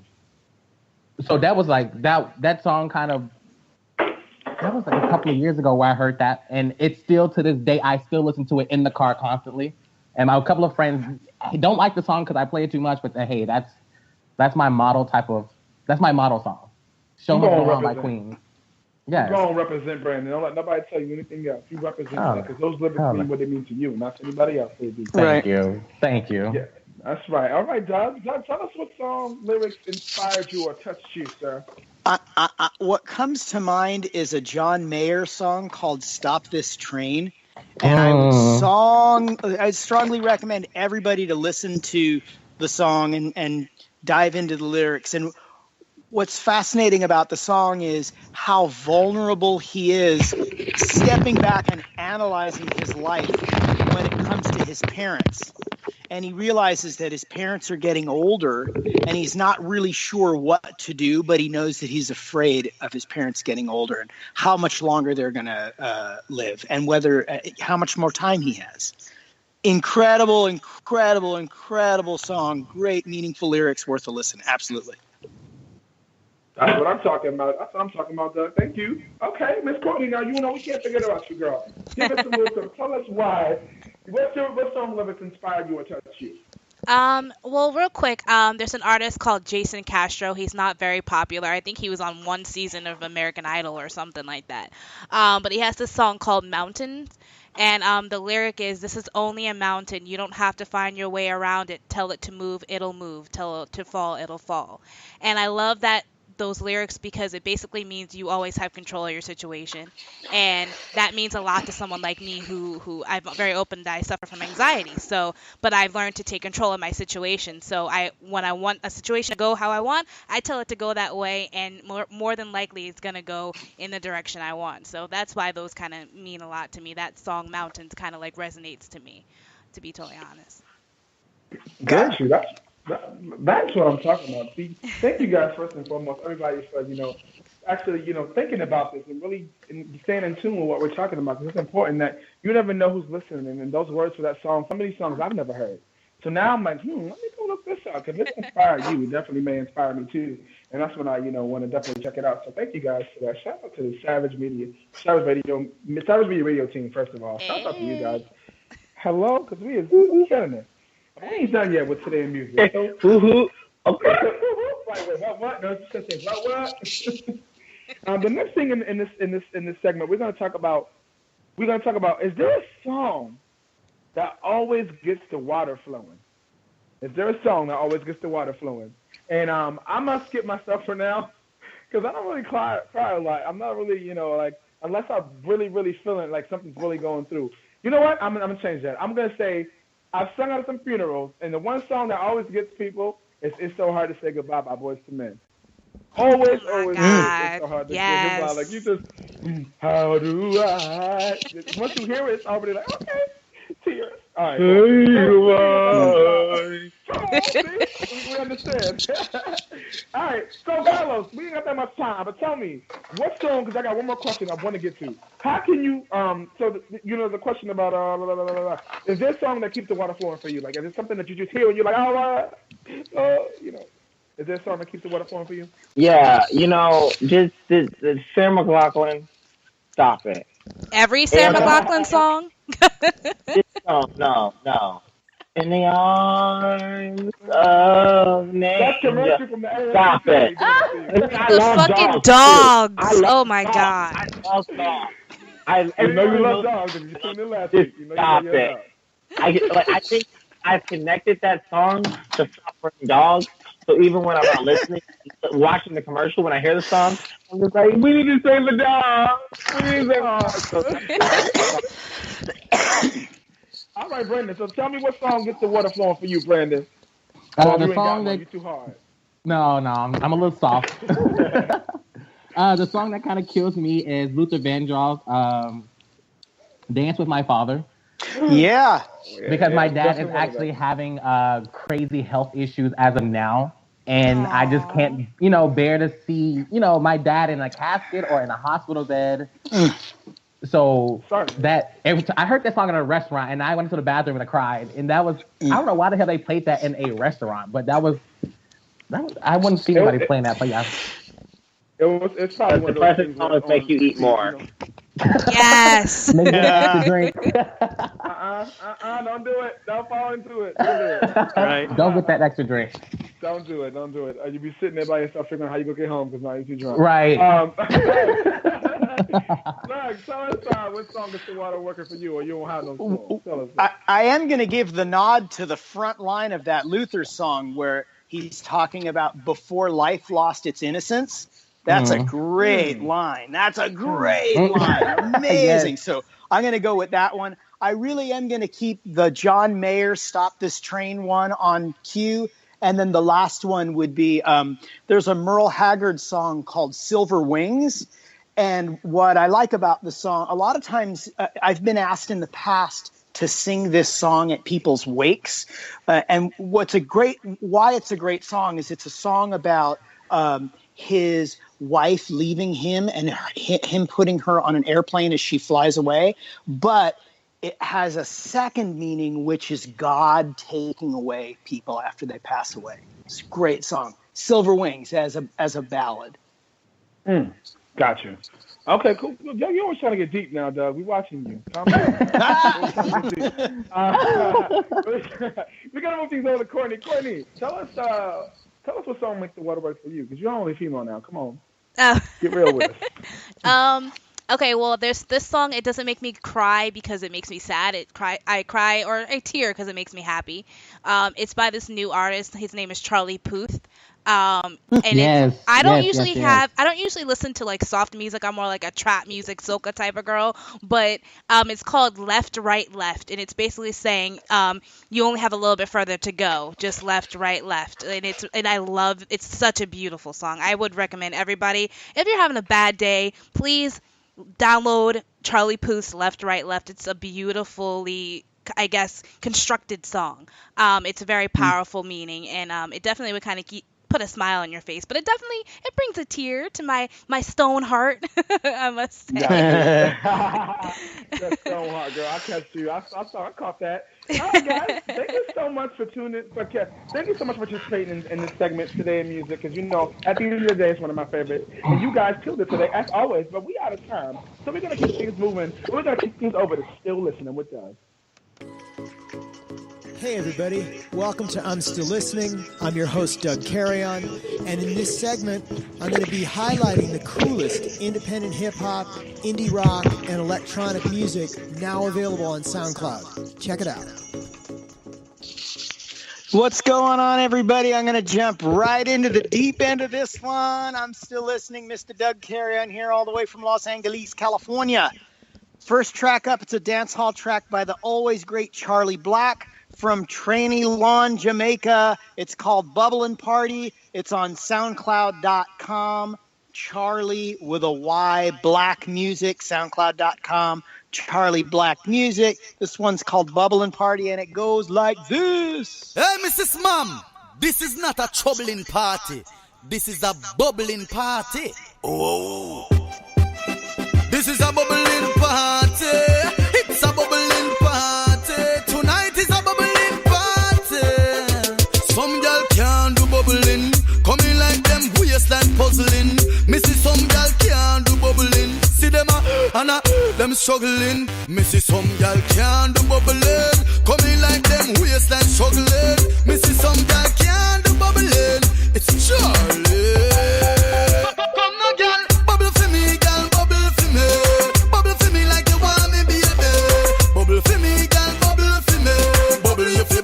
So that was like that song that was like a couple of years ago where I heard that, and it's still to this day I still listen to it in the car constantly. And my couple of friends don't like the song because I play it too much, but hey, that's my model song. Show Must Go On by Queen. Yeah. You're going to represent Brandon. Don't let nobody tell you anything else. You represent that because those lyrics mean what they mean to you, not to anybody else. Thank you. Yeah, that's right. All right, Doug. Doug, tell us what song lyrics inspired you or touched you, sir. What comes to mind is a John Mayer song called "Stop This Train," and I strongly recommend everybody to listen to the song and dive into the lyrics. And what's fascinating about the song is how vulnerable he is, stepping back and analyzing his life when it comes to his parents. And he realizes that his parents are getting older and he's not really sure what to do, but he knows that he's afraid of his parents getting older and how much longer they're going to live and how much more time he has. Incredible, incredible, incredible song. Great, meaningful lyrics, worth a listen. Absolutely. That's what I'm talking about. Doug. Thank you. Okay, Miss Courtney, now we can't forget about you, girl. Give us a little tell us why. What song lyrics inspired you or touched you? Well, real quick, there's an artist called Jason Castro. He's not very popular. I think he was on one season of American Idol or something like that. But he has this song called Mountains. And the lyric is, this is only a mountain. You don't have to find your way around it. Tell it to move, it'll move. Tell it to fall, it'll fall. And I love those lyrics because it basically means you always have control of your situation, and that means a lot to someone like me who I'm very open that I suffer from anxiety. So, but I've learned to take control of my situation. So when I want a situation to go how I want, I tell it to go that way, and more than likely it's gonna go in the direction I want. So that's why those kind of mean a lot to me. That song Mountains kind of like resonates to me, to be totally honest. Got you. That's what I'm talking about. See, thank you guys first and foremost, everybody, for actually thinking about this and really staying in tune with what we're talking about. Because it's important that you never know who's listening, and those words for that song. Some of these songs I've never heard. So now I'm like, let me go look this up because it inspired you. It definitely may inspire me too, and that's when I want to definitely check it out. So thank you guys for that. Shout out to the Savage Media Radio team first of all. Shout out to you guys. Hello, because we're killing it. I ain't done yet with today's music. So, Okay. What? No, just say what? The next thing in this segment, we're gonna talk about. Is there a song that always gets the water flowing? Is there a song that always gets the water flowing? And I'm gonna skip myself for now because I don't really cry a lot. I'm not really unless I'm really, really feeling like something's really going through. You know what? I'm gonna change that. I'm gonna say I've sung at some funerals, and the one song that always gets people is "It's So Hard to Say Goodbye" by Boyz II Men. Always, always, God. it's so hard to Yes. say goodbye. Like you just, how do I? Once you hear it, it's already like, okay, tears. All right. Come on, see? We understand. All right. So, Carlos, we ain't got that much time, but tell me, what song? Because I got one more question I want to get to. How can you? The question about is there a song that keeps the water flowing for you? Like, is it something that you just hear and you're like, Is there a song that keeps the water flowing for you? Yeah, just Sarah McLachlan, stop it. Every Sarah McLachlan song? No. In the arms of nature. Stop it. Those fucking dogs. Oh my God. I love dogs. I know you love dogs. If you tuned in last week, you know stop you love it. I think I've connected that song to suffering dogs. So even when I'm not listening, watching the commercial, when I hear the song, I'm just like, we need to save the dog. We need to save the dog. All right, Brandon. So tell me what song gets the water flowing for you, Brandon. The song that you too hard. No, I'm a little soft. The song that kind of kills me is Luther Vandross' "Dance with My Father." Yeah. Because my dad is actually having crazy health issues as of now. And I just can't, bear to see, my dad in a casket or in a hospital bed. So I heard that song in a restaurant and I went to the bathroom and I cried. And that was, I don't know why the hell they played that in a restaurant, but that was I wouldn't see anybody playing that, but yeah. It's probably one of those things that make you eat more. Yes. Maybe extra drink. Don't do it. Don't fall into it. Don't do it. Right. Don't get that extra drink. Don't do it. You be sitting there by yourself figuring out how you gonna get home because now you're too drunk. Right. Look, tell us what song is the water working for you, or you don't have no song. Tell us. I am going to give the nod to the front line of that Luther song where he's talking about before life lost its innocence. That's a great line. That's a great line. Amazing. Yes. So I'm going to go with that one. I really am going to keep the John Mayer Stop This Train one on cue. And then the last one would be there's a Merle Haggard song called Silver Wings. And what I like about the song, a lot of times I've been asked in the past to sing this song at people's wakes. And why it's a great song is it's a song about his wife leaving him and him putting her on an airplane as she flies away. But it has a second meaning, which is God taking away people after they pass away. It's a great song. Silver Wings as a ballad. Gotcha. Okay, cool. You're always trying to get deep now, Doug. We're watching you. Calm down. We got to move things over to Courtney. Courtney, tell us what song makes the water work for you, because you're only female now. Come on. Get real with us. Okay, well, there's this song. It doesn't make me cry because it makes me sad. I cry or I tear because it makes me happy. It's by this new artist. His name is Charlie Puth. And I don't usually listen to like soft music. I'm more like a trap music, soca type of girl. But it's called Left, Right, Left, and it's basically saying you only have a little bit further to go, just left, right, left. And it's such a beautiful song. I would recommend everybody, if you're having a bad day, please download Charlie Puth's Left, Right, Left. It's a beautifully, I guess, constructed song. It's a very powerful meaning, and it definitely would kind of put a smile on your face, but it brings a tear to my stone heart. I must say. That stone heart, girl. I catch you. I caught that. All right, guys. Thank you so much for tuning. Thank you so much for participating in this segment today in music, because at the end of the day, it's one of my favorites. And you guys killed it today, as always. But we out of time, so we're gonna keep things moving. We're gonna keep things over to Still Listening with Doug. Hey everybody, welcome to I'm Still Listening. I'm your host, Doug Carrion, and in this segment, I'm going to be highlighting the coolest independent hip-hop, indie rock, and electronic music now available on SoundCloud. Check it out. What's going on, everybody? I'm going to jump right into the deep end of this one. I'm still listening. Mr. Doug Carrion here all the way from Los Angeles, California. First track up, it's a dance hall track by the always great Charlie Black from Tranny Lawn, Jamaica. It's called Bubblin' Party. It's on SoundCloud.com. Charlie with a Y, Black Music, SoundCloud.com. Charlie Black Music. This one's called Bubblin' Party, and it goes like this. Hey, Mrs. Mom, this is not a troubling party. This is a bubbling party. Oh. This is a bubbling party. It's a bubbling party. Tonight is a bubbling party. Some girl can't do bubbling. Coming like them waistline puzzling. Missy, some girl can't do bubbling. See them and them struggling. Missy, some girl can't do bubbling. Coming like them waistline struggling. Missy, some girl can't do bubbling. It's Charlie. Come now, girl, bubble for me, girl, bubble for me. Bubble for me like you want me, baby. Bubble for me, girl, bubble for me. Bubble you feel,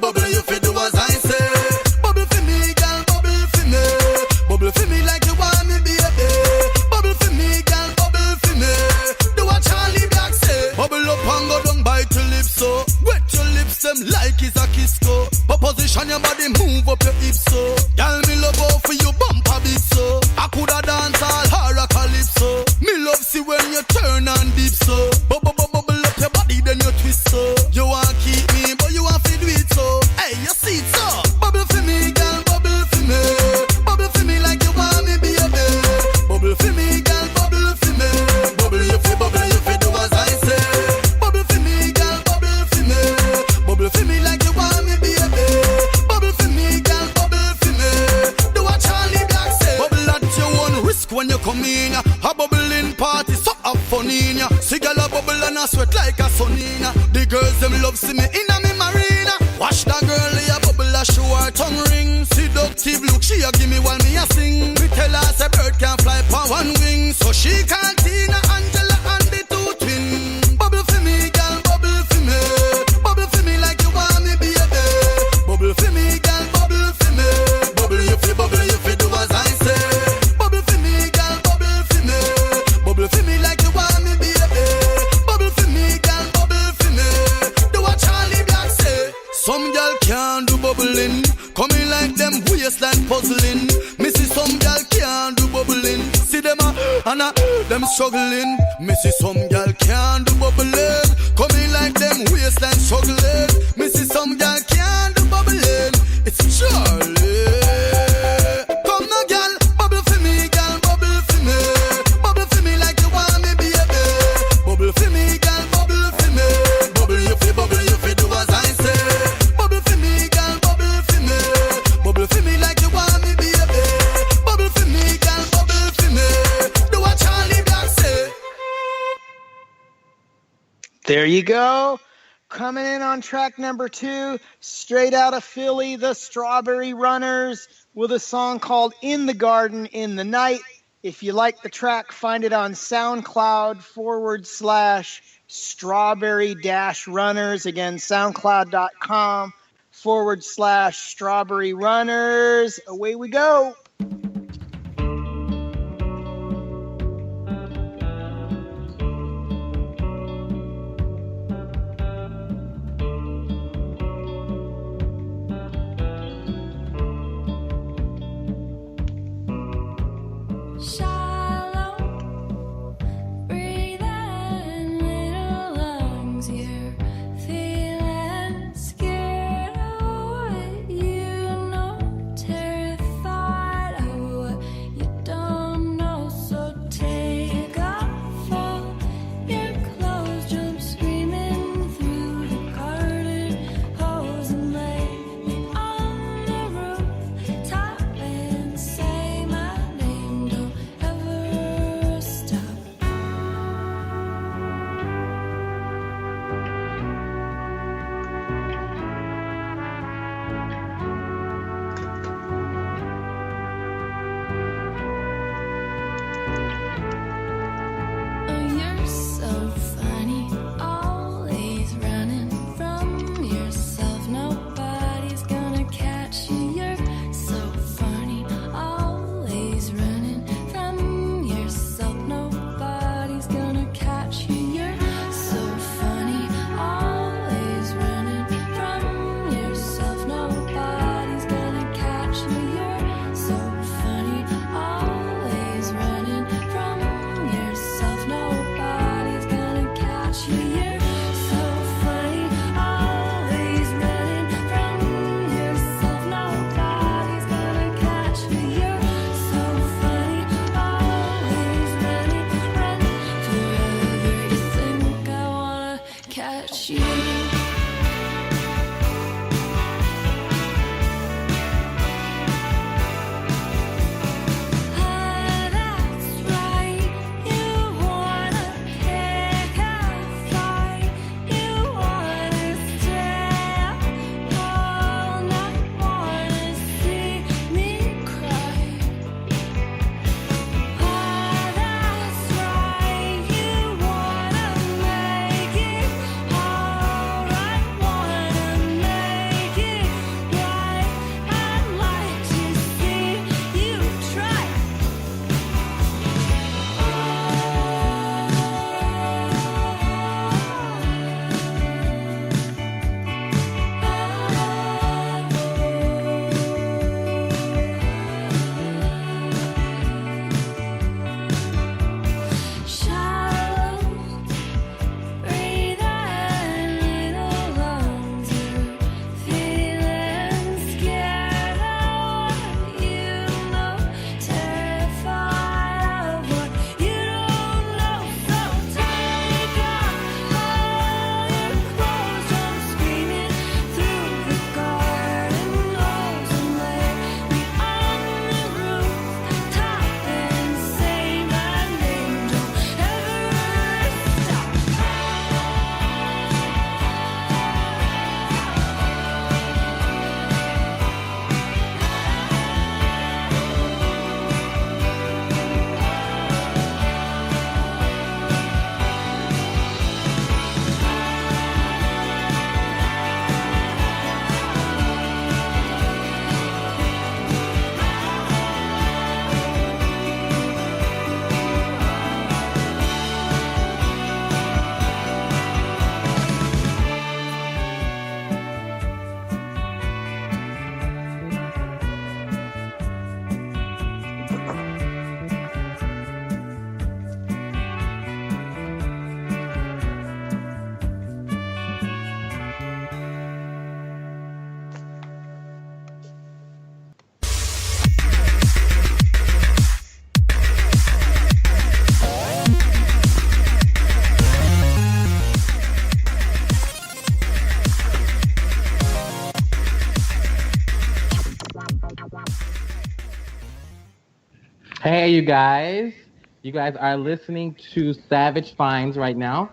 do as I say. Bubble for me, girl, bubble for me. Bubble for me like you want me, baby. Bubble for me, girl, bubble for me. Do what Charlie Black say. Bubble up and go down, bite your lips so. Wet your lips, them like it's a kiss go. But position your body, move up your hips so. Girl, me love out for you bumper beat so. I coulda dance all her a calypso. Me love see when you turn and deep so. Bubble up your body, then you twist so. You want keep me, but you want to do it so. Hey, you see it so. Bubble for me, girl, bubble for me. Bubble for me like you want me, baby. Bubble for me, girl, bubble for me. Bubble you feel, do as I say. Bubble for me, girl, bubble for me. Bubble for me like you want me, baby. Bubble for me, girl, bubble for me. Do what Charlie Black say. Bubble at your own risk when you come in. A bubbling party, so have fun in ya. See girl a bubble and a sweat like a sunina. The girls them love see me in a me marina. Watch that girl a bubble a show her tongue ring. Seductive look she a give me while me a sing. We tell her say bird can fly for one wing, so she call Tina, Angela and the two twin. Bubble for me, girl, bubble for me. Bubble for me like you want me, baby. Bubble for me, girl, bubble for me. Bubble you feel, do as I say. Bubble for me, girl, bubble for me. Bubble for me like you want me, baby. Bubble for me, girl, bubble for me. Do what Charlie Black say. Some girl can't do bubbling. Coming like them waistline puzzling. Missy, some girl can't do bubbling. See them and them struggling. Missy, some girl can't do bubbling. Coming like them waistline struggling. Missy, some girl can't do bubbling. It's Charlie. Come now, girl, bubble for me, girl, bubble for me. Bubble for me like you want me, baby. Bubble for me, girl, bubble for me. Bubble you feel, do as I say. Bubble for me, girl, bubble for me. Bubble for me like you want me, baby. Bubble for me, girl, bubble for me. Do what Charlie Black say. There you go. Coming in on track number 2, straight out of Philly, the Strawberry Runners with a song called In the Garden in the Night. If you like the track, find it on SoundCloud /Strawberry-Runners. Again, SoundCloud.com/Strawberry Runners. Away we go. Hey, you guys. You guys are listening to Savage Finds right now.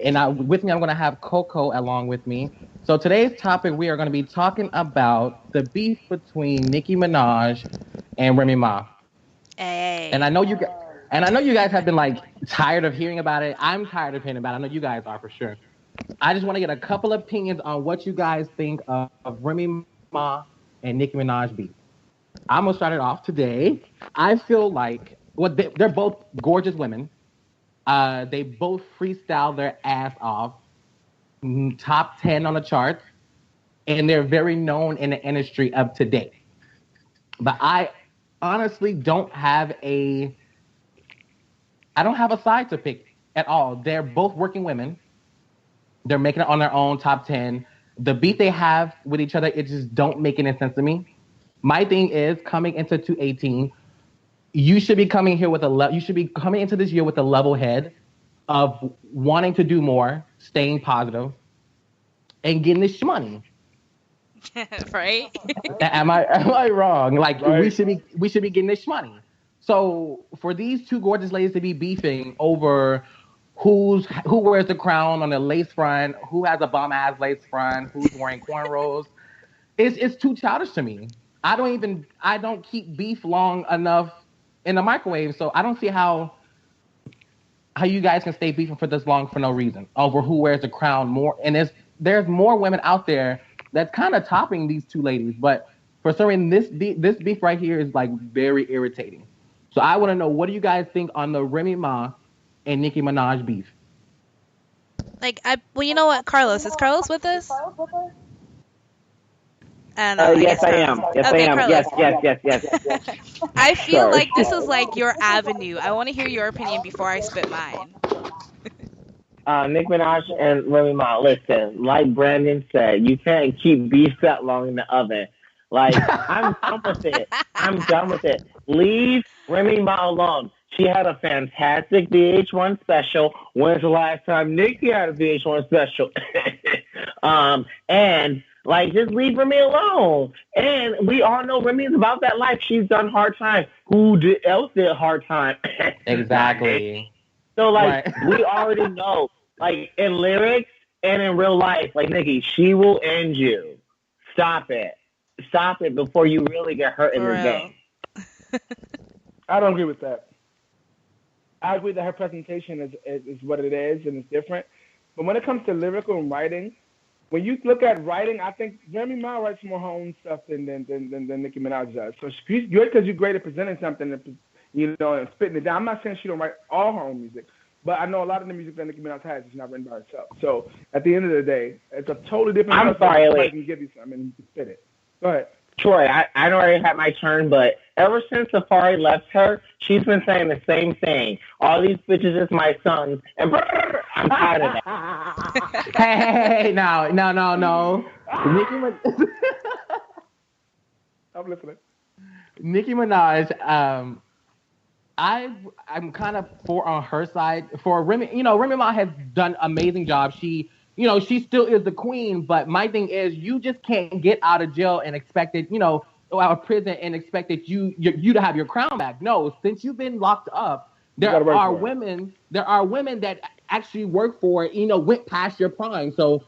And with me, I'm going to have CoCo along with me. So today's topic, we are going to be talking about the beef between Nicki Minaj and Remy Ma. Hey. And I know you guys have been like tired of hearing about it. I'm tired of hearing about it. I know you guys are for sure. I just want to get a couple opinions on what you guys think of Remy Ma and Nicki Minaj beef. I'm gonna start it off today. I feel like they're both gorgeous women. They both freestyle their ass off, top 10 on the charts, and they're very known in the industry up to date. But I honestly don't have a side to pick at all. They're both working women. They're making it on their own, top 10. The beat they have with each other, it just don't make any sense to me. My thing is, coming into 2018, you should be coming into this year with a level head of wanting to do more, staying positive, and getting this money. Right? Am I wrong? Like, Right. we should be getting this money. So for these two gorgeous ladies to be beefing over who wears the crown on the lace front, who has a bum ass lace front, who's wearing cornrows, it's too childish to me. I don't keep beef long enough in the microwave, so I don't see how you guys can stay beefing for this long for no reason over who wears the crown more. And there's more women out there that's kind of topping these two ladies, but for some reason this beef right here is like very irritating. So I want to know, what do you guys think on the Remy Ma and Nicki Minaj beef? Like, well, you know what, Carlos? Is Carlos with us? I don't know. Yes, I am. Yes, Okay, I am. Carlos. Yes. I feel Sorry. like this is like your avenue. I want to hear your opinion before I spit mine. Nick Minaj and Remy Ma, listen, like Brandon said, you can't keep beef that long in the oven. Like, I'm done with it. Leave Remy Ma alone. She had a fantastic VH1 special. When's the last time Nicki had a VH1 special? And like, just leave Remy alone. And we all know Remy's about that life. She's done hard time. Who else did hard time? Exactly. So, like, Right. we already know, like, in lyrics and in real life, like, Nicki, she will end you. Stop it. Stop it before you really get hurt in For this real. game. I don't agree with that. I agree that her presentation is what it is and it's different. But when it comes to lyrical and writing, when you look at writing, I think Remy Ma writes more her own stuff than Nicki Minaj does. So you're because you're great at presenting something, and spitting it down. I'm not saying she don't write all her own music, but I know a lot of the music that Nicki Minaj has is not written by herself. So at the end of the day, it's a totally different. I'm sorry, Somebody can give you something and you can spit it. Go ahead. Troy, I already had my turn, but ever since Safari left her, she's been saying the same thing. All these bitches is my sons, and I'm tired of that. Hey, no. I'm listening. Nicki Minaj, I'm kind of on her side. For Remy, Remy Ma has done an amazing job. She still is the queen, but my thing is, you just can't get out of jail and expect it, out of prison and expect that you to have your crown back. No, since you've been locked up, there are women that actually work for it, went past your prime. So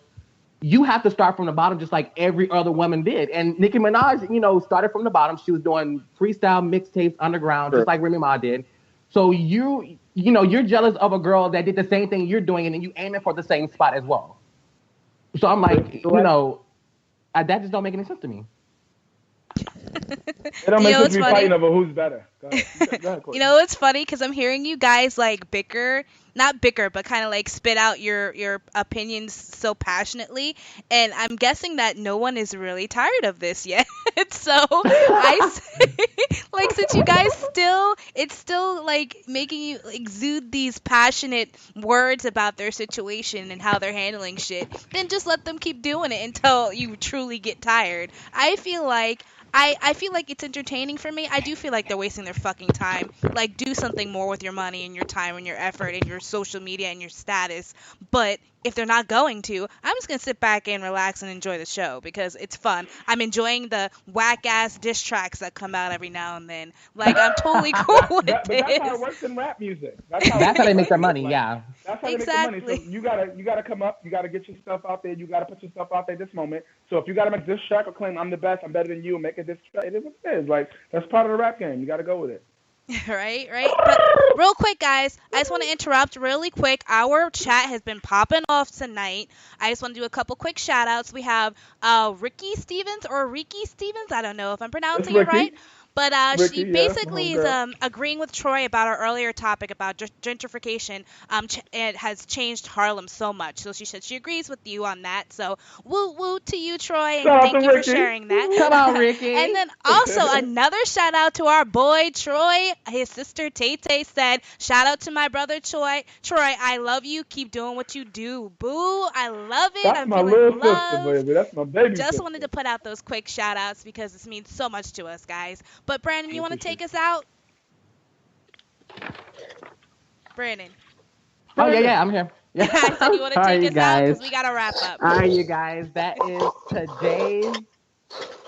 you have to start from the bottom, just like every other woman did. And Nicki Minaj, started from the bottom. She was doing freestyle mixtapes underground, just like Remy Ma did. So you're jealous of a girl that did the same thing you're doing, and then you aiming for the same spot as well. So I'm like, that just don't make any sense to me. It don't make sense to be fighting over who's better. Go ahead, Courtney. It's funny because I'm hearing you guys like not bicker, but kind of like spit out your opinions so passionately, and I'm guessing that no one is really tired of this yet. So I say, like, since you guys it's still like making you exude these passionate words about their situation and how they're handling shit, then just let them keep doing it until you truly get tired. I feel like it's entertaining for me. I do feel like they're wasting their fucking time. Like, do something more with your money and your time and your effort and your social media and your status. But if they're not going to, I'm just going to sit back and relax and enjoy the show because it's fun. I'm enjoying the whack-ass diss tracks that come out every now and then. Like, I'm totally cool with But this. that's how it works in rap music. That's how they make their money, like, yeah. That's how Exactly. they make their money. So you gotta come up, you gotta get your stuff out there, you gotta put your stuff out there this moment. So if you gotta make this track or claim I'm the best, I'm better than you, make it this track, it is what it is. Like, that's part of the rap game. You gotta go with it. Right. But real quick, guys, I just want to interrupt really quick. Our chat has been popping off tonight. I just want to do a couple quick shout outs. We have Ricky Stevens or Riki Stevens. I don't know if I'm pronouncing it right. But Ricky, she yeah, basically is homegirl. agreeing with Troy about our earlier topic about gentrification. It has changed Harlem so much. So she said she agrees with you on that. So woo woo to you, Troy, and Shout out thank to you for Ricky. sharing that. Come on, Ricky. And then also another shout out to our boy Troy. His sister Tay Tay said, shout out to my brother Troy. Troy, I love you. Keep doing what you do. Boo, I love it. That's I'm my feeling little love. sister, baby. That's my baby Just sister. wanted to put out those quick shout outs because this means so much to us, guys. But Brandon, you want to take us out? Brandon. Oh, yeah, I'm here. Yeah. I said you want to Sorry, take us out guys. because we got to wrap up. All right, you guys, that is today's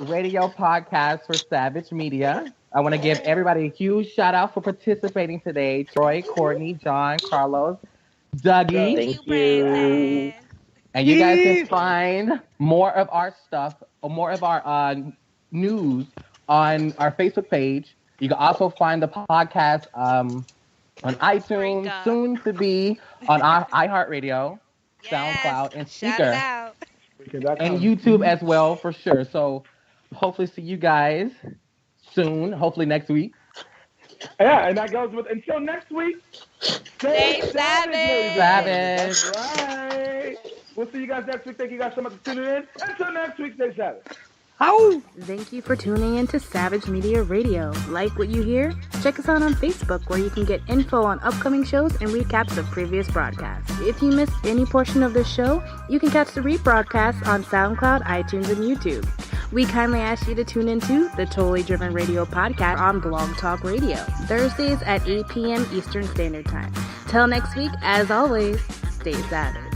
radio podcast for Savage Media. I want to give everybody a huge shout out for participating today. Troy, Courtney, John, Carlos, Dougie. Thank you. And you guys can find more of our stuff or more of our news on our Facebook page. You can also find the podcast on iTunes, soon to be on our iHeartRadio, SoundCloud, and Shout Speaker, it out. and YouTube as well for sure. So hopefully see you guys soon, hopefully next week. Yeah, and that goes with until next week. Stay savage. Savage. That's right. We'll see you guys next week. Thank you guys so much for tuning in. Until next week, stay savage. Thank you for tuning in to Savage Media Radio. Like what you hear? Check us out on Facebook where you can get info on upcoming shows and recaps of previous broadcasts. If you missed any portion of the show, you can catch the rebroadcast on SoundCloud, iTunes, and YouTube. We kindly ask you to tune into the Totally Driven Radio podcast on Blog Talk Radio, Thursdays at 8 p.m. Eastern Standard Time. Till next week, as always, stay savage.